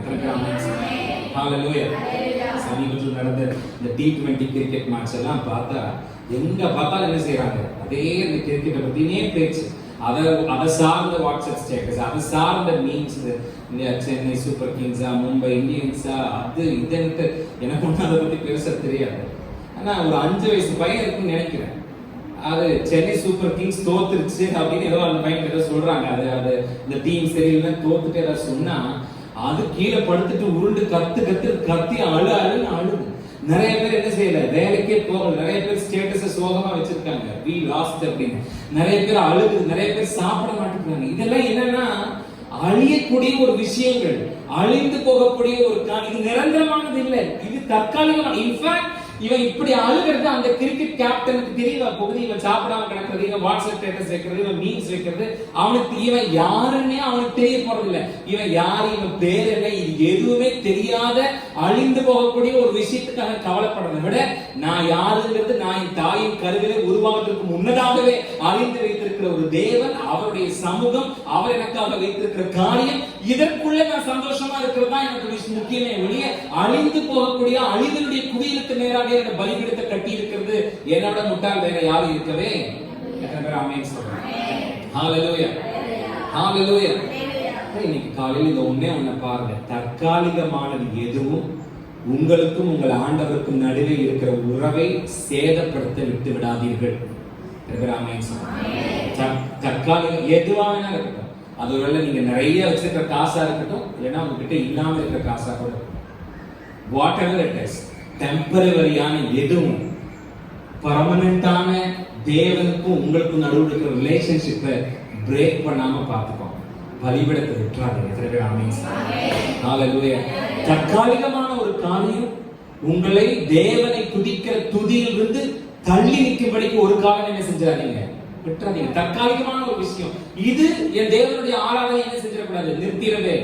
Speaker 1: ஹalleluya. சமீபத்தில் நடந்த இந்த T20 கிரிக்கெட் மேட்ச் எல்லாம் பார்த்தா எங்க பார்த்தாலும் என்ன செய்யறாங்க, அதே இந்த கிரிக்கெட்டை பத்தினே பேச்சு, அதை சார்ந்த வாட்ஸ்அப் ஸ்டேட்டஸ், அதை சார்ந்த மீன்ஸ், சென்னை சூப்பர் கிங்ஸா, மும்பை இந்தியன்ஸா, அது இதுன்ட்டு எனக்கு ஒன்றும் அதை பத்தி பெருசா தெரியாது. ஆனா ஒரு 5 வயசு பையன் இருக்குன்னு நினைக்கிறேன், அது சென்னை சூப்பர் கிங்ஸ் தோத்துருச்சு அப்படின்னு ஏதோ அந்த பையன் ஏதோ சொல்றாங்க. அது இந்த டீம் சரியில்லை தோத்துட்டு ஏதாவது சொன்னா அது கீழே படுத்துட்டு உருண்டு கத்தி அழுன்னு அழுது. நிறைய பேர் என்ன செய்யல, வேலைக்கே போகல. நிறைய பேர் ஸ்டேட்டஸ சோகமா வச்சிருக்காங்க, we lost அப்படின்னு. நிறைய பேர் அழுது, நிறைய பேர் சாப்பிட மாட்டேங்கிறாங்க. இதெல்லாம் என்னன்னா அழியக்கூடிய ஒரு விஷயங்கள், அழிந்து போகக்கூடிய ஒரு இது நிரந்தரமானது இல்லை, இது தற்காலிகமான. இன்ஃபேக்ட் இவன் இப்படி அழுகிறது அந்த கிரிக்கெட் கேப்டனுக்கு தெரியல. பகுதி இவன் சாப்பிடாம கிடக்கிறது, இவன் வாட்ஸ்அப் ஸ்டேட்டஸ் வைக்கிறது, இவன் மீம்ஸ் வைக்கிறது, அவனுக்கு இவன் யாருன்னே அவனுக்கு தெரிய போறது இல்லை. இவன் யாரு, இவன் பேர் என்ன, இது எதுவுமே தெரியாத அழிந்து போகக்கூடிய ஒரு விஷயத்துக்காக கவலைப்படுறதை விட, நான் யாருங்கிறது நான் என் தாயின் கருவிலே உருவாவதற்கு முன்னதாகவே அறிந்து வைத்திருக்கிற ஒரு தேவன், அவருடைய சமூகம், அவர் எனக்காக வைத்திருக்கிற காரியம், இதற்குள்ள நான் சந்தோஷமா இருக்கிறது தான் எனக்கு முக்கியமே ஒழிய, அழிந்து போகக்கூடிய அழிதலுடைய குவியலுக்கு நேராக பலிபீடத்தை கட்டி இருக்கிறது என்னோட முட்டாள் வேற யாரும் இருக்கவே. ஆமென் சொல்றேன். ஹalleluya ஹalleluya. இன்னைக்கு காலையில் இந்த ஒண்ணே பாருங்க, தற்காலிகமானது எதுவும் உங்களுக்கும் உங்கள் ஆண்டவருக்கும் நடுவே இருக்கிற உறவை சேதப்படுத்த விட்டு விடாதீர்கள். ஆமென் சொல்றேன். தற்காலிகம் எதுவா வேணா இருக்கட்டும், அது ஒருவேளை நீங்க நிறைய வச்சிருக்கிற காசா இருக்கட்டும், இல்லைன்னா உங்ககிட்ட இல்லாம இருக்கிற காசா கூட இருக்கட்டும், whatever it is, டெம்பரரியான எதுவும் பர்மனன்டான தேவனுக்கும் உங்களுக்கும் நடுவில் இருக்கிற ரிலேஷன்ஷிப்பை பிரேக் பண்ணாம பார்த்துக்கோங்க. பலிபீடத்தை விட்டுறாதீங்க. ஹalleluya. தற்காலிகமான ஒரு காரியம் உங்களை தேவனை துதிக்கிற துதியிலிருந்து தள்ளி நிற்கும்படிக்கு ஒரு காலம் என்ன செஞ்சாதீங்க, விட்டுறாதீங்க. தற்காலிகமான ஒரு விஷயம் இது. என் தேவனுடைய ஆராதனை என்ன செஞ்சிடக்கூடாது, நிறுத்திடவே.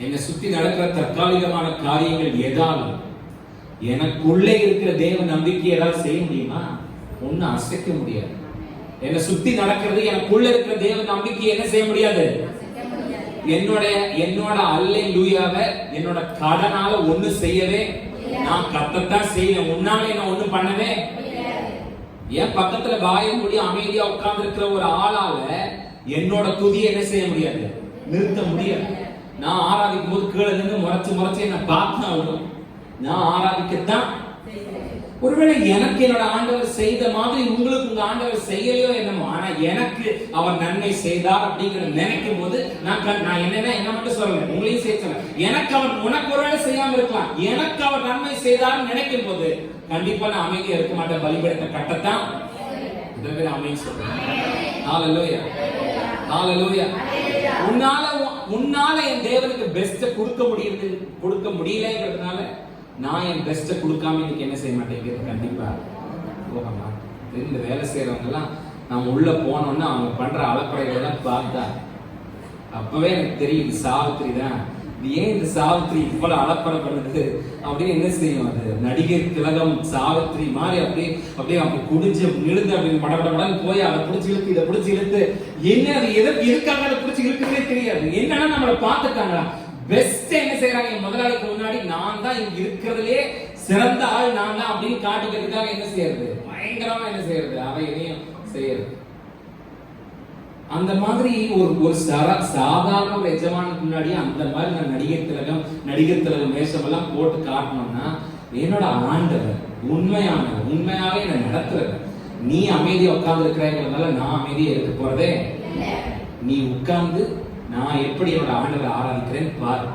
Speaker 1: என்னை சுத்தி நடக்கிற தற்காலிகமான காரியங்கள் ஏதாவது எனக்குள்ளே இருக்கிற தேவ நம்பிக்கை ஏதாவது செய்ய முடியுமா? ஒண்ணு அசைக்க முடியாது. என்னை சுத்தி நடக்கிறது எனக்குள்ள இருக்கிற தேவ நம்பிக்கை என்ன செய்ய முடியாது. என்னோட அல்லேலூயாவை என்னோட கடனால ஒண்ணு செய்யவே நான் கத்தத்தான் செய்வேன். உன்னால என்ன ஒண்ணு பண்ணவே. என் பக்கத்துல வாயை மூடி அமைதியா உட்கார்ந்து இருக்கிற ஒரு ஆளால என்னோட துதியை என்ன செய்ய முடியாது, நிறுத்த முடியாது. நான் ஆராதிக்கும் போது கீழே நின்று முறைச்சு என்ன பார்த்தாலும் நான் ஆராதிக்கத்தான். ஒருவேளை எனக்கு என்னோட ஆண்டவர் செய்த மாதிரி உங்களுக்கு உங்க ஆண்டவர் செய்யலையோ என்னமோ, ஆனா எனக்கு அவர் நன்மை செய்தார் அப்படிங்கிற நினைக்கும் போது நான் என்ன மட்டும் சொல்லல, உங்களையும் சேர்க்கல. எனக்கு அவர் உனக்கு ஒருவேளை செய்யாம இருக்கலாம், எனக்கு அவர் நன்மை செய்தார் நினைக்கும் போது கண்டிப்பா நான் அமைதியா இருக்க மாட்டேன். பலிபீடத்தை கட்டத்தான் அமைதி சொல்றேன். ஹalleluya ஹalleluya. உன்னால என் தேவனுக்கு பெஸ்ட் கொடுக்க முடியலங்கிறதுனால நான் என் பெஸ்ட் கொடுக்காம இன்னைக்கு என்ன செய்ய மாட்டேங்கிறது, கண்டிப்பா போக மாட்டேன். இந்த வேலை செய்யறவங்க எல்லாம் நம்ம உள்ள போனோம்னா அவங்க பண்ற அலப்பறைகள் பார்த்தா அப்பவே எனக்கு தெரியும் சாவித்திரி தான். ஏன் இந்த சாவித்திரி இவ்வளவு அலப்பறை பண்ணுது அப்படின்னு என்ன செய்யும், அது நடிகர் திலகம் சாவித்திரி மாதிரி அப்படியே அப்படி குடிஞ்சு விழுந்து அப்படி மடமடன்னு போய் அதை பிடிச்சி இழுத்து இதை பிடிச்சி இழுத்து என்ன அது எதற்கு இருக்காங்க அதை பிடிச்சி இழுக்கிறதே தெரியாது. என்னன்னா நம்மளை பார்த்துட்டாங்களா, பெஸ்ட் என்ன செய்யறாங்க, என் முதலாளிக்கு முன்னாடி நான் தான் இங்க இருக்கிறதுலே சிறந்த ஆள் நான் தான் அப்படின்னு காட்டிக்கிறதுக்காக என்ன செய்யறது, பயங்கரமா என்ன செய்யறது, அவன் எதையும் செய்யறது. அந்த மாதிரி ஒரு சாதாரண ஒரு எஜமானுக்கு முன்னாடி அந்த மாதிரி நான் நடிகர் திலகம் வேஷம் எல்லாம் போட்டு காட்டணும்னா, என்னோட ஆண்டவர் உண்மையாவே என்னை நடத்துறவர். நீ அமைதியா உட்கார்ந்து இருக்கிறாங்கிறதுனால நான் அமைதியா இருக்க போறதே. நீ உட்கார்ந்து நான் எப்படி என்னோட ஆண்டவரை ஆராதிக்கிறேன்னு பாரு.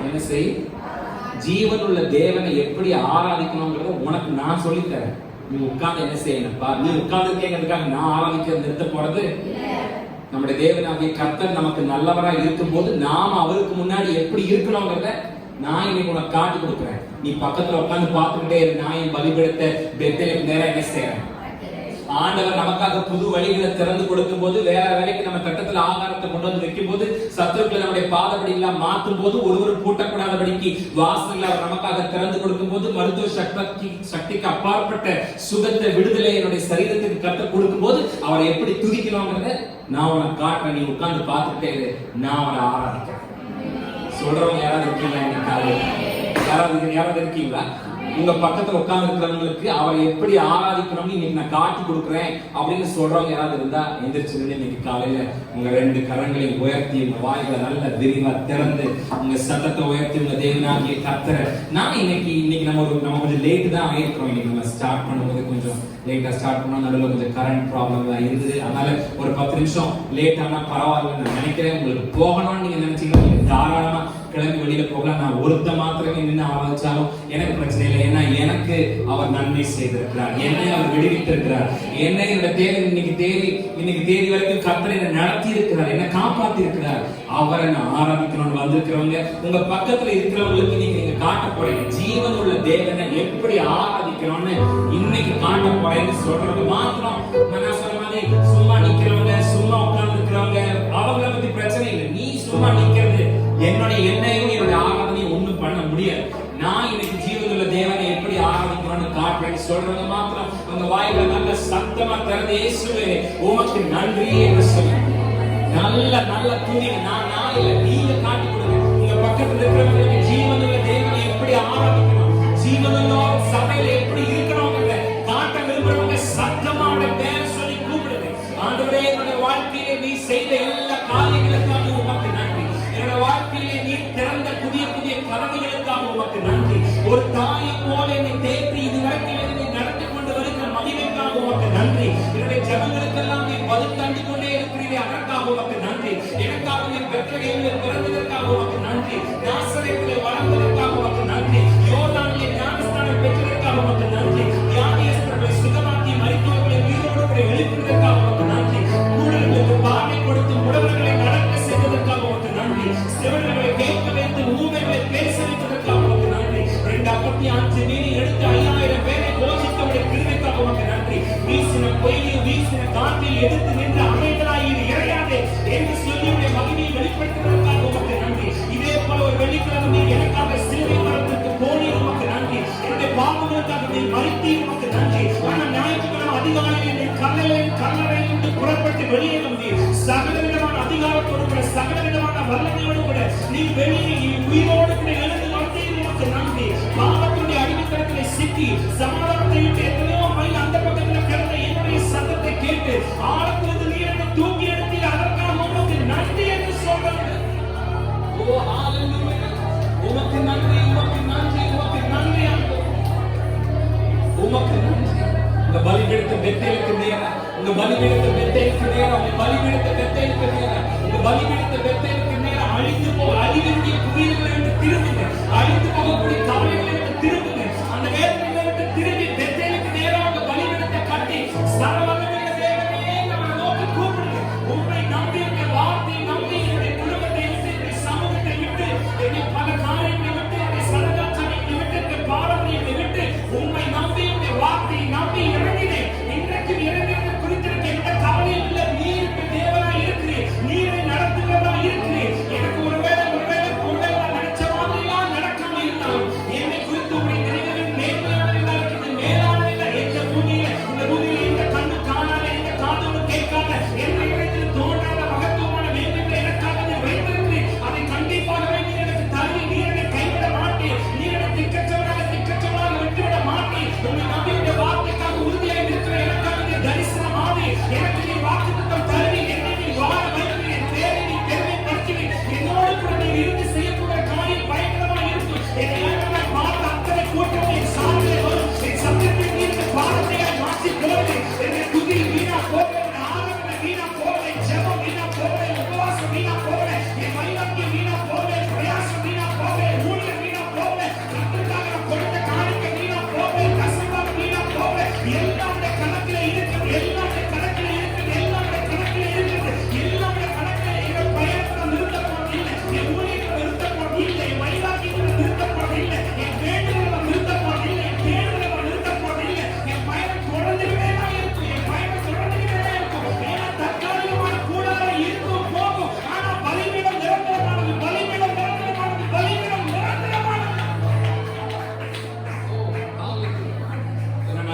Speaker 1: என்ன செய், ஜீவன் உள்ள தேவனை எப்படி ஆராதிக்கணும்ன்றத உனக்கு நான் சொல்லித்தரேன். நீ உட்கார்ந்து என்ன செய்யணும் பாரு. நீ உட்கார்ந்து கேட்கறதுக்காக நான் ஆராதிக்கிறது நிறுத்த போறது. நம்முடைய தேவனாகிய கர்த்தர் நமக்கு நல்லவரா இருக்கும் போது நாம அவருக்கு முன்னாடி எப்படி இருக்கணும்ங்கிறத நான் இன்னைக்கு உனக்கு காட்டி கொடுக்குறேன். நீ பக்கத்துல உட்கார்ந்து பார்த்துக்கிட்டே நான் என் பலிபீடத்தை பெத்தேலுக்கு நேரா என்ன செய்யறேன். ஆண்டவர் நமக்காக புது வழிகளை திறந்து கொடுக்கும் போது, வேற வேலைக்கு நம்ம கட்டத்துல ஆகாரத்தை கொண்டு வந்து வைக்கும் போது, சத்துருக்களை நம்முடைய பாதப்படி எல்லாம் மாற்றும் போது, ஒருவர் பூட்டக்கூடாதபடிக்கு வாசல்ல அவர் நமக்காக திறந்து கொடுக்கும் போது, மருத்துவ சக்திக்கு அப்பாற்பட்ட சுகத்தை விடுதலை என்னுடைய சரீரத்துக்கு கத்த கொடுக்கும் போது அவரை எப்படி துதிக்கணும்ங்கிறத நான் உனக்கு காட்டுறேன். நீ உட்கார்ந்து பார்த்துட்டே நான் அவரை ஆராதிக்கிறேன். சொல்றவங்க யாராவது இருக்கீங்களா? யாராவது இருக்கீங்களா? உங்க பக்கத்துல உட்கார்ந்து இருக்கிறவங்களுக்கு அவரை எப்படி ஆராதிக்கணும்னு இன்னைக்கு நான் காட்டி கொடுக்குறேன் அப்படின்னு சொல்றவங்க யாராவது இருந்தா எந்திரிச்சு இன்னைக்கு காலையில உங்க 2 கரங்களையும் உயர்த்தி உங்க வாய்களை நல்ல விரிவா திறந்து உங்க சத்தத்தை உயர்த்தி உங்க தேவனாகிய கர்த்தரை நான் இன்னைக்கு நம்ம கொஞ்சம் லேட்டு தான் ஆயிருக்கிறோம். இன்னைக்கு நம்ம ஸ்டார்ட் பண்ணும்போது கொஞ்சம் லேட்டா ஸ்டார்ட் பண்ணோம். நடுவில் கொஞ்சம் கரண்ட் ப்ராப்ளம் தான் இருந்தது. அதனால ஒரு 10 நிமிஷம் லேட் ஆனா பரவாயில்ல நான் நினைக்கிறேன். உங்களுக்கு போகணும்னு நீங்க நினைச்சீங்கன்னா நீங்க தாராளமா கிளம்பி வெளியில போகலாம். நான் ஒருத்த மாத்திரமே நின்று ஆரம்பிச்சாலும் எனக்கு பிரச்சனை இல்லை. ஏன்னா எனக்கு அவர் நன்மை செய்திருக்கிறார், என்னை அவர் விடுவித்து இருக்கிறார், என்னை என்னோட தேவை இன்னைக்கு தேதி வரைக்கும் கர்த்தர் என்னை நடத்தி இருக்கிறார், என்னை காப்பாத்தி இருக்கிறார். அவரை நான் ஆராதிக்கணும்னு வந்திருக்கிறவங்க உங்க பக்கத்துல இருக்கிறவங்களுக்கு நீங்க காட்ட போறீங்க. ஜீவன் உள்ள தேவனை எப்படி ஆராதிக்கணும்னு இன்னைக்கு காட்ட போறேன்னு சொல்றது மாத்திரம். நான் சொல்ற மாதிரி சும்மா நிக்கிறவங்க, சும்மா உட்கார்ந்து இருக்கிறவங்க அவங்கள பத்தி பிரச்சனை இல்லை. நீ சும்மா நிக்கிறது என்னுடைய எண்ணெயும் என்னுடைய ஆராதனையும் ஒண்ணும் பண்ண முடியாது. நான் இன்னைக்கு ஜீவனுள்ள தேவனை எப்படி ஆராதிக்கணும்னு காட்டுறேன்னு சொல்றது மாத்திரம் உங்க வாயில நல்ல சத்தமா திறந்து இயேசுவே உமக்கு நன்றி என்று சொல்லுங்க. நல்ல துணி நான் இல்ல, நீங்க காட்டி கொடுங்க. உங்க பக்கத்துல இருக்கிறவங்க ஜீவனுள்ள தேவனை எப்படி ஆராதிக்கணும், ஜீவனுள்ள சபையில எப்படி இருக்கணும்ன்றத காட்ட விரும்புறவங்க சத்தமா பேர் சொல்லி கூப்பிடுங்க. ஆண்டவரே, என்னுடைய வாழ்க்கையிலே நீ செய்த எல்லா காரியங்களுக்காக உமக்கு நன்றி. என்னோட வாழ்க்கையிலே நீ திறந்த புதிய கதவுகளுக்காக உமக்கு நன்றி. ஒரு தாயை போல என்னை தேற்றி இதுவரைக்கும் என்னை நடத்தி கொண்டு வருகிற மகிமைக்காக உமக்கு நன்றி. என்னுடைய ஜெபங்களுக்கெல்லாம் நீ பதில் தந்து கொண்டே இருக்கிறீரே, அதற்காக உமக்கு நன்றி. எனக்காக நீ பெத்லகேமில் பிறந்ததற்காக உமக்கு நன்றி. நாசரேத்திலே வளர்ந்ததற்காக உமக்கு நன்றி. யோர்தானிலே ஞானஸ்நானம் பெற்றதற்காக உமக்கு நன்றி. வியாதியஸ்தர்களை சுகமாக்கி மரித்தோர்களை உயிரோடு எழுப்பினதற்காக உமக்கு நன்றி. கூடலுக்கு பார்வை கொடுத்து முடவர்களை நடக்க செய்ததற்காக உமக்கு நன்றி. செவிடர்களை கேட்க வைத்து ஊமைகளை பேச வைத்ததற்காக உமக்கு நன்றி. 2 மீறி எடுத்து 5000 பேரை போஷித்தவருடைய கிருபைக்காக உமக்கு நன்றி. வீசின பொய்யில் வீசின காற்றில் எதிர்த்து நின்று அமைதலாய் இறையாதே என்று சொல்லி உடைய மகிமையை வெளிப்படுத்துவதற்காக உமக்கு நன்றி. இதே போல ஒரு வெள்ளிக்கிழமை எனக்காக சிலுவை மரத்திற்கு போனீர், உமக்கு நன்றி. என்னுடைய பாவங்களுக்காக நீ மறித்தீர், உமக்கு நன்றி. ஆனால் ஞாயிற்றுக்கிழமை அதிகாலையில் என்னை கல்லறையிலிருந்து புறப்பட்டு வெளியே வந்தீர். சகல விதமான அதிகாரத்தோடு கூட சகல விதமான வல்லமையோடு கூட நீ வெளியே உயிரோடு கூட எழுந்து வந்தீர், உமக்கு நன்றி. பாவத்துடைய அடிமைத்தனத்திலே சிக்கி சமாதானத்தை விட்டு எத்தனையோ மைல் அந்த பக்கத்தில் கிடந்த என்னுடைய சத்தத்தை கேட்டு ஆழத்திலிருந்து நீரை தூக்கி எடுத்தீர். அதற்காக உமக்கு நன்றி என்று சொல்றாங்க. ஓ ஹalleluya, உமக்கு நன்றி, உமக்கு நன்றி, உமக்கு நன்றி, உமக்கு நன்றி. உங்க பலிபீடத்தை பெத்தேலுக்கு நேரா, உங்க பலிபீடத்தை பெத்தேலுக்கு நேரா, உங்க பலிபீடத்தை பெத்தேலுக்கு நேரா, உங்க பலிபீடத்தை பெத்தேலுக்கு நேரா. அழிவினுடைய குவியல்களை விட்டு திரும்புங்க, அழிந்து போகக்கூடிய கவலைகளை விட்டு திரும்புங்க, அந்த வேதனைகளை விட்டு திரும்பி பெத்தேலுக்கு நேரா உங்க பலிபீடத்தை கட்டி சர்வவல்லமையுள்ள தேவனே நம்மை நோக்கி கூப்பிடுங்க. உம்மை நம்பி உங்க வார்த்தையை நம்பி என்னுடைய குடும்பத்தை விட்டு என்னுடைய சமூகத்தை விட்டு என்னுடைய பல காரியங்களை விட்டு என்னுடைய சரகாச்சாரத்தை விட்டு என்னுடைய பாரம்பரியத்தை விட்டு உம்மை நம்பி உங்களுடைய வார்த்தையை நம்பி இறங்கினேன். இன்றைக்கு இறங்கினது குறித்திருக்க எந்த கவலையும் இல்லை. நீருக்கு தேவனாய் இருக்கிறேன், நீரை நடத்துகிறதா இருக்கிறேன். எனக்கு ஒருவேளை நினைச்ச மாதிரிலாம் நடக்காம இருந்தாலும் என்னை குறித்து உடைய நினைவுகள் மேன்மையானதாக இருக்குது, மேலானதாக. எந்த பூமியில இந்த பூமியில எந்த கண்ணு காணாத, எந்த காதோடு கேட்காத, எந்த இடத்தில் தோன்றாத மகத்துவமான மேன்மைகளை எனக்காக வைத்திருக்கிறேன். அதை கண்டிப்பாக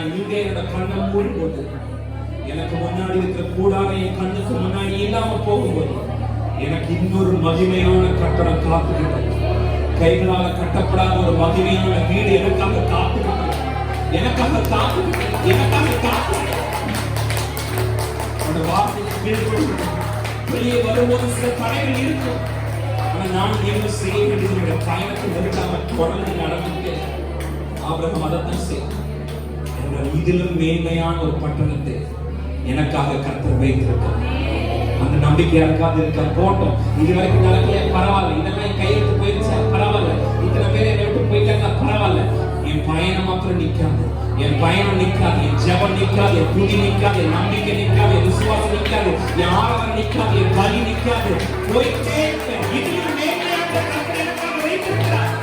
Speaker 1: நான் இங்கே என்னோட கண்ணை மூடும்போது எனக்கு முன்னாடி இருக்கிற கூடார என் கண்ணுக்கு முன்னாடி இல்லாம போகும்போது எனக்கு இன்னொரு மகிமையான கட்டடம் காத்துக்கிட்டது. கைகளால கட்டப்படாத ஒரு மகிமையான வீடு எனக்காக காத்துக்கிட்டது. எனக்காக காத்துக்கிட்டது. எனக்காக காத்துக்கிட்டது. அந்த வார்த்தைக்கு கீழ்ப்படிந்து வெளியே வரும்போது சில தடைகள் இருக்கும். ஆனா நான் என்ன செய்ய வேண்டியது பயணத்தை நிறுத்தாம தொடர்ந்து நடந்துட்டு ஆபிரகாம் அதைத்தான் செய்யும். இதிலும் மேன்மையான ஒரு பட்டணத்தை எனக்காக கர்த்தர் வைத்திருக்கார். அந்த நம்பிக்கை யாருக்காவது இருக்க போட்டோம். இது வரைக்கும் நடக்கல, பரவாயில்ல. இதெல்லாம் கையெழுத்து போயிருச்சா, பரவாயில்ல. இத்தனை பேரை விட்டு போயிட்டாங்க, பரவாயில்ல. என் பயணம் மாத்திரம் நிக்காது. என் பயணம் நிக்காது. என் ஜெபம் நிக்காது. என் துதி நிக்காது. என் நம்பிக்கை நிக்காது. என் விசுவாசம் நிக்காது. என் ஆராதனை நிக்காது. என் பலி நிக்காது. போயிட்டே இருப்பேன். இதிலும் மேன்மையான கர்த்தர் எனக்காக வைத்திருக்கிறார்.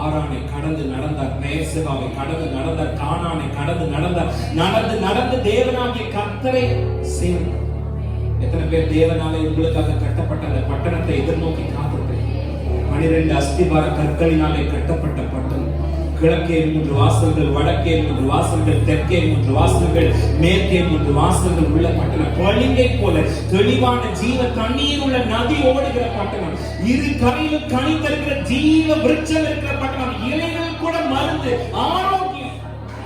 Speaker 1: ஆரானை கடந்து நடந்தார், மேசேபாவை கடந்து நடந்தார், கானானை கடந்து நடந்தார். நடந்து தேவனாகிய கர்த்தரை சேர்ந்தார். எத்தனை பேர் தேவனாலே உங்களுக்காக கட்டப்பட்ட அந்த பட்டணத்தை எதிர்நோக்கி காத்திருக்கிறீங்க? 12 அஸ்திவார கற்களினாலே கட்டப்பட்ட பட்டணம். கிழக்கே 3 வாசல்கள், வடக்கே 3 வாசல்கள், தெற்கே 3 வாசல்கள், மேற்கே 3 வாசல்கள் உள்ள பட்டணம். பளிங்கை போல தெளிவான ஜீவ தண்ணீர் உள்ள நதி ஓடுகிற பட்டணம். இரு கரையிலும் கனி தருகிற ஜீவ விருட்சம் இருக்கிற பட்டணம். இலைகள் கூட மருந்து, ஆரோக்கியம்.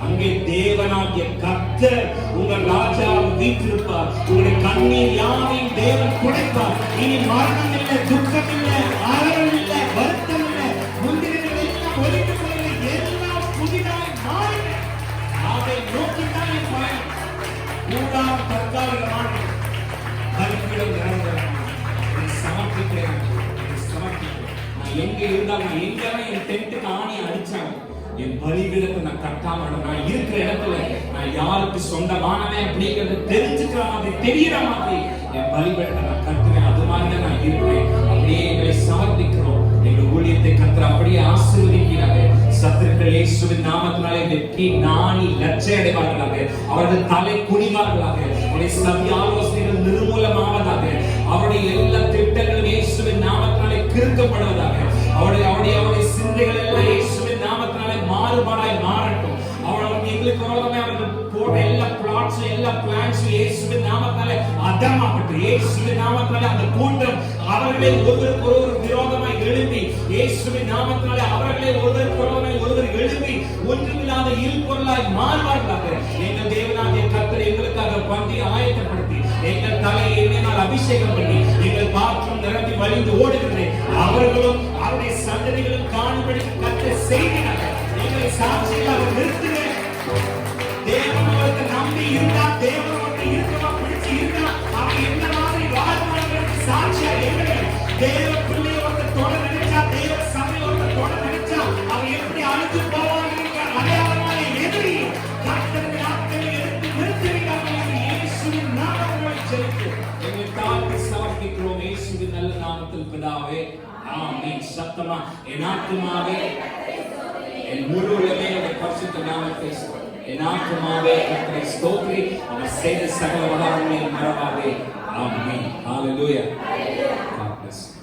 Speaker 1: அங்கே தேவனாகிய கர்த்தர் உங்கள் ராஜா வீற்றிருப்பார். உங்களுடைய கண்ணீர் யாவையும் தேவன் துடைப்பார். இனி மரணம் இல்லை, துக்கம் இல்லை, அறல் இல்லை, வருத்தம் இல்லை. முந்தினங்கள் எல்லாம் ஒழிந்து போய் எல்லாம் புதிதாய் மாறும். அதை நோக்கித்தான் என் பயணம். கூடாரம் தற்காலிகமான பலிபீடம் நிரந்தரமான சமர்ப்பிக்கிறேன். நான் எங்க இருந்தாலும், நான் எங்கெல்லாம் என் டென்ட்டுக்கு ஆணி அடிச்சாங்க, என் பலிபீடத்தை நான் கட்டாம நான் இருக்கிற இடத்துல நான் யாருக்கு சொந்தமானவன் அப்படிங்கிறது தெரிஞ்சுக்கிற மாதிரி, தெரியற மாதிரி என் பலிபீடத்தை நான் கட்டுவேன். அது மாதிரி நான் இருப்பேன். அப்படியே எங்களை சமர்ப்பிக்கிறோம். எங்கள் ஊழியத்தை கர்த்தர் அப்படியே ஆசீர்வதிக்கிறாங்க. சத்துருக்கள் இயேசுவின் நாமத்தினாலே வெற்றி நாணி லட்சை அடைவார்களாக. அவர்கள் தலை குனிவார்களாக. அவருடைய சதி ஆலோசனைகள் நிர்மூலமாவதாக. அவருடைய எல்லா திட்டங்களும் இயேசுவின் நாமத்தினாலே கிறுக்கப்படுவதாக. அவருடைய சிந்தைகள் எல்லாம் இயேசுவின் நாமத்தினாலே மாறுபாடாய் மாறட்டும். எங்களுக்கு அவர்கள் போட்ட எல்லா பிளாட்ஸ், எல்லா பிளான்ஸ் இயேசுவின் நாமத்தினாலே அதமாகட்டும். இயேசுவின் நாமத்தினாலே அந்த கூட்டம் அவர்களே ஒருவருக்கு ஒருவர் விரோதமாய் எழுப்பி, இயேசுவின் நாமத்தினாலே அவர்களே ஒருவருக்கு ஒருவர் எழுப்பி ஒன்றுமில்லாத இருபொருளாய் மாறுவார்களாக. எங்கள் தேவனாகிய கர்த்தர் எங்களுக்காக பந்தி ஆயத்தப்படுத்தி எங்கள் தலையை எண்ணெயினால் அபிஷேகம் பண்ணி எங்கள் பாத்திரம் நிரம்பி வழிந்து ஓடுகிறது. அவர்களும் அவருடைய சந்ததிகளும் காணும்படி கர்த்தர் செய்கிறார்கள். எங்களை சாட்சியாக நிறுத்துங்க. தேவனோடு நம்பி இருந்தா, தேவனோடு இருக்கவா பிடிச்சி இருந்தா, அவன் என்ன மாதிரி வாழ்வாங்களுக்கு சாட்சியா எங்கள் தேவ பிள்ளையோட தொட நினைச்சா, தேவ சபையோட தொட நினைச்சா, அவன் எப்படி அழிஞ்சு போவாங்க அடையாளமான எதிரி கர்த்தருடைய நாட்களை எடுத்து நிறுத்துகிறார்கள். இயேசுவின் நாமத்தினாலே ஜெபித்து எங்களை தாழ்த்தி சமர்ப்பிக்கிறோம். இயேசுவின் நல்ல நாமத்தில் பிதாவே, ஆமென். சத்தமா என் ஆத்துமாவே என் முழு உள்ளமே உடைய பரிசுத்த நாமத்தை என் ஆத்துமாவே கர்த்தரை ஸ்தோத்திரி, அவர் செய்த சகல உபகாரங்களையும் மறவாதே. ஆமென். ஹalleluya. God bless you.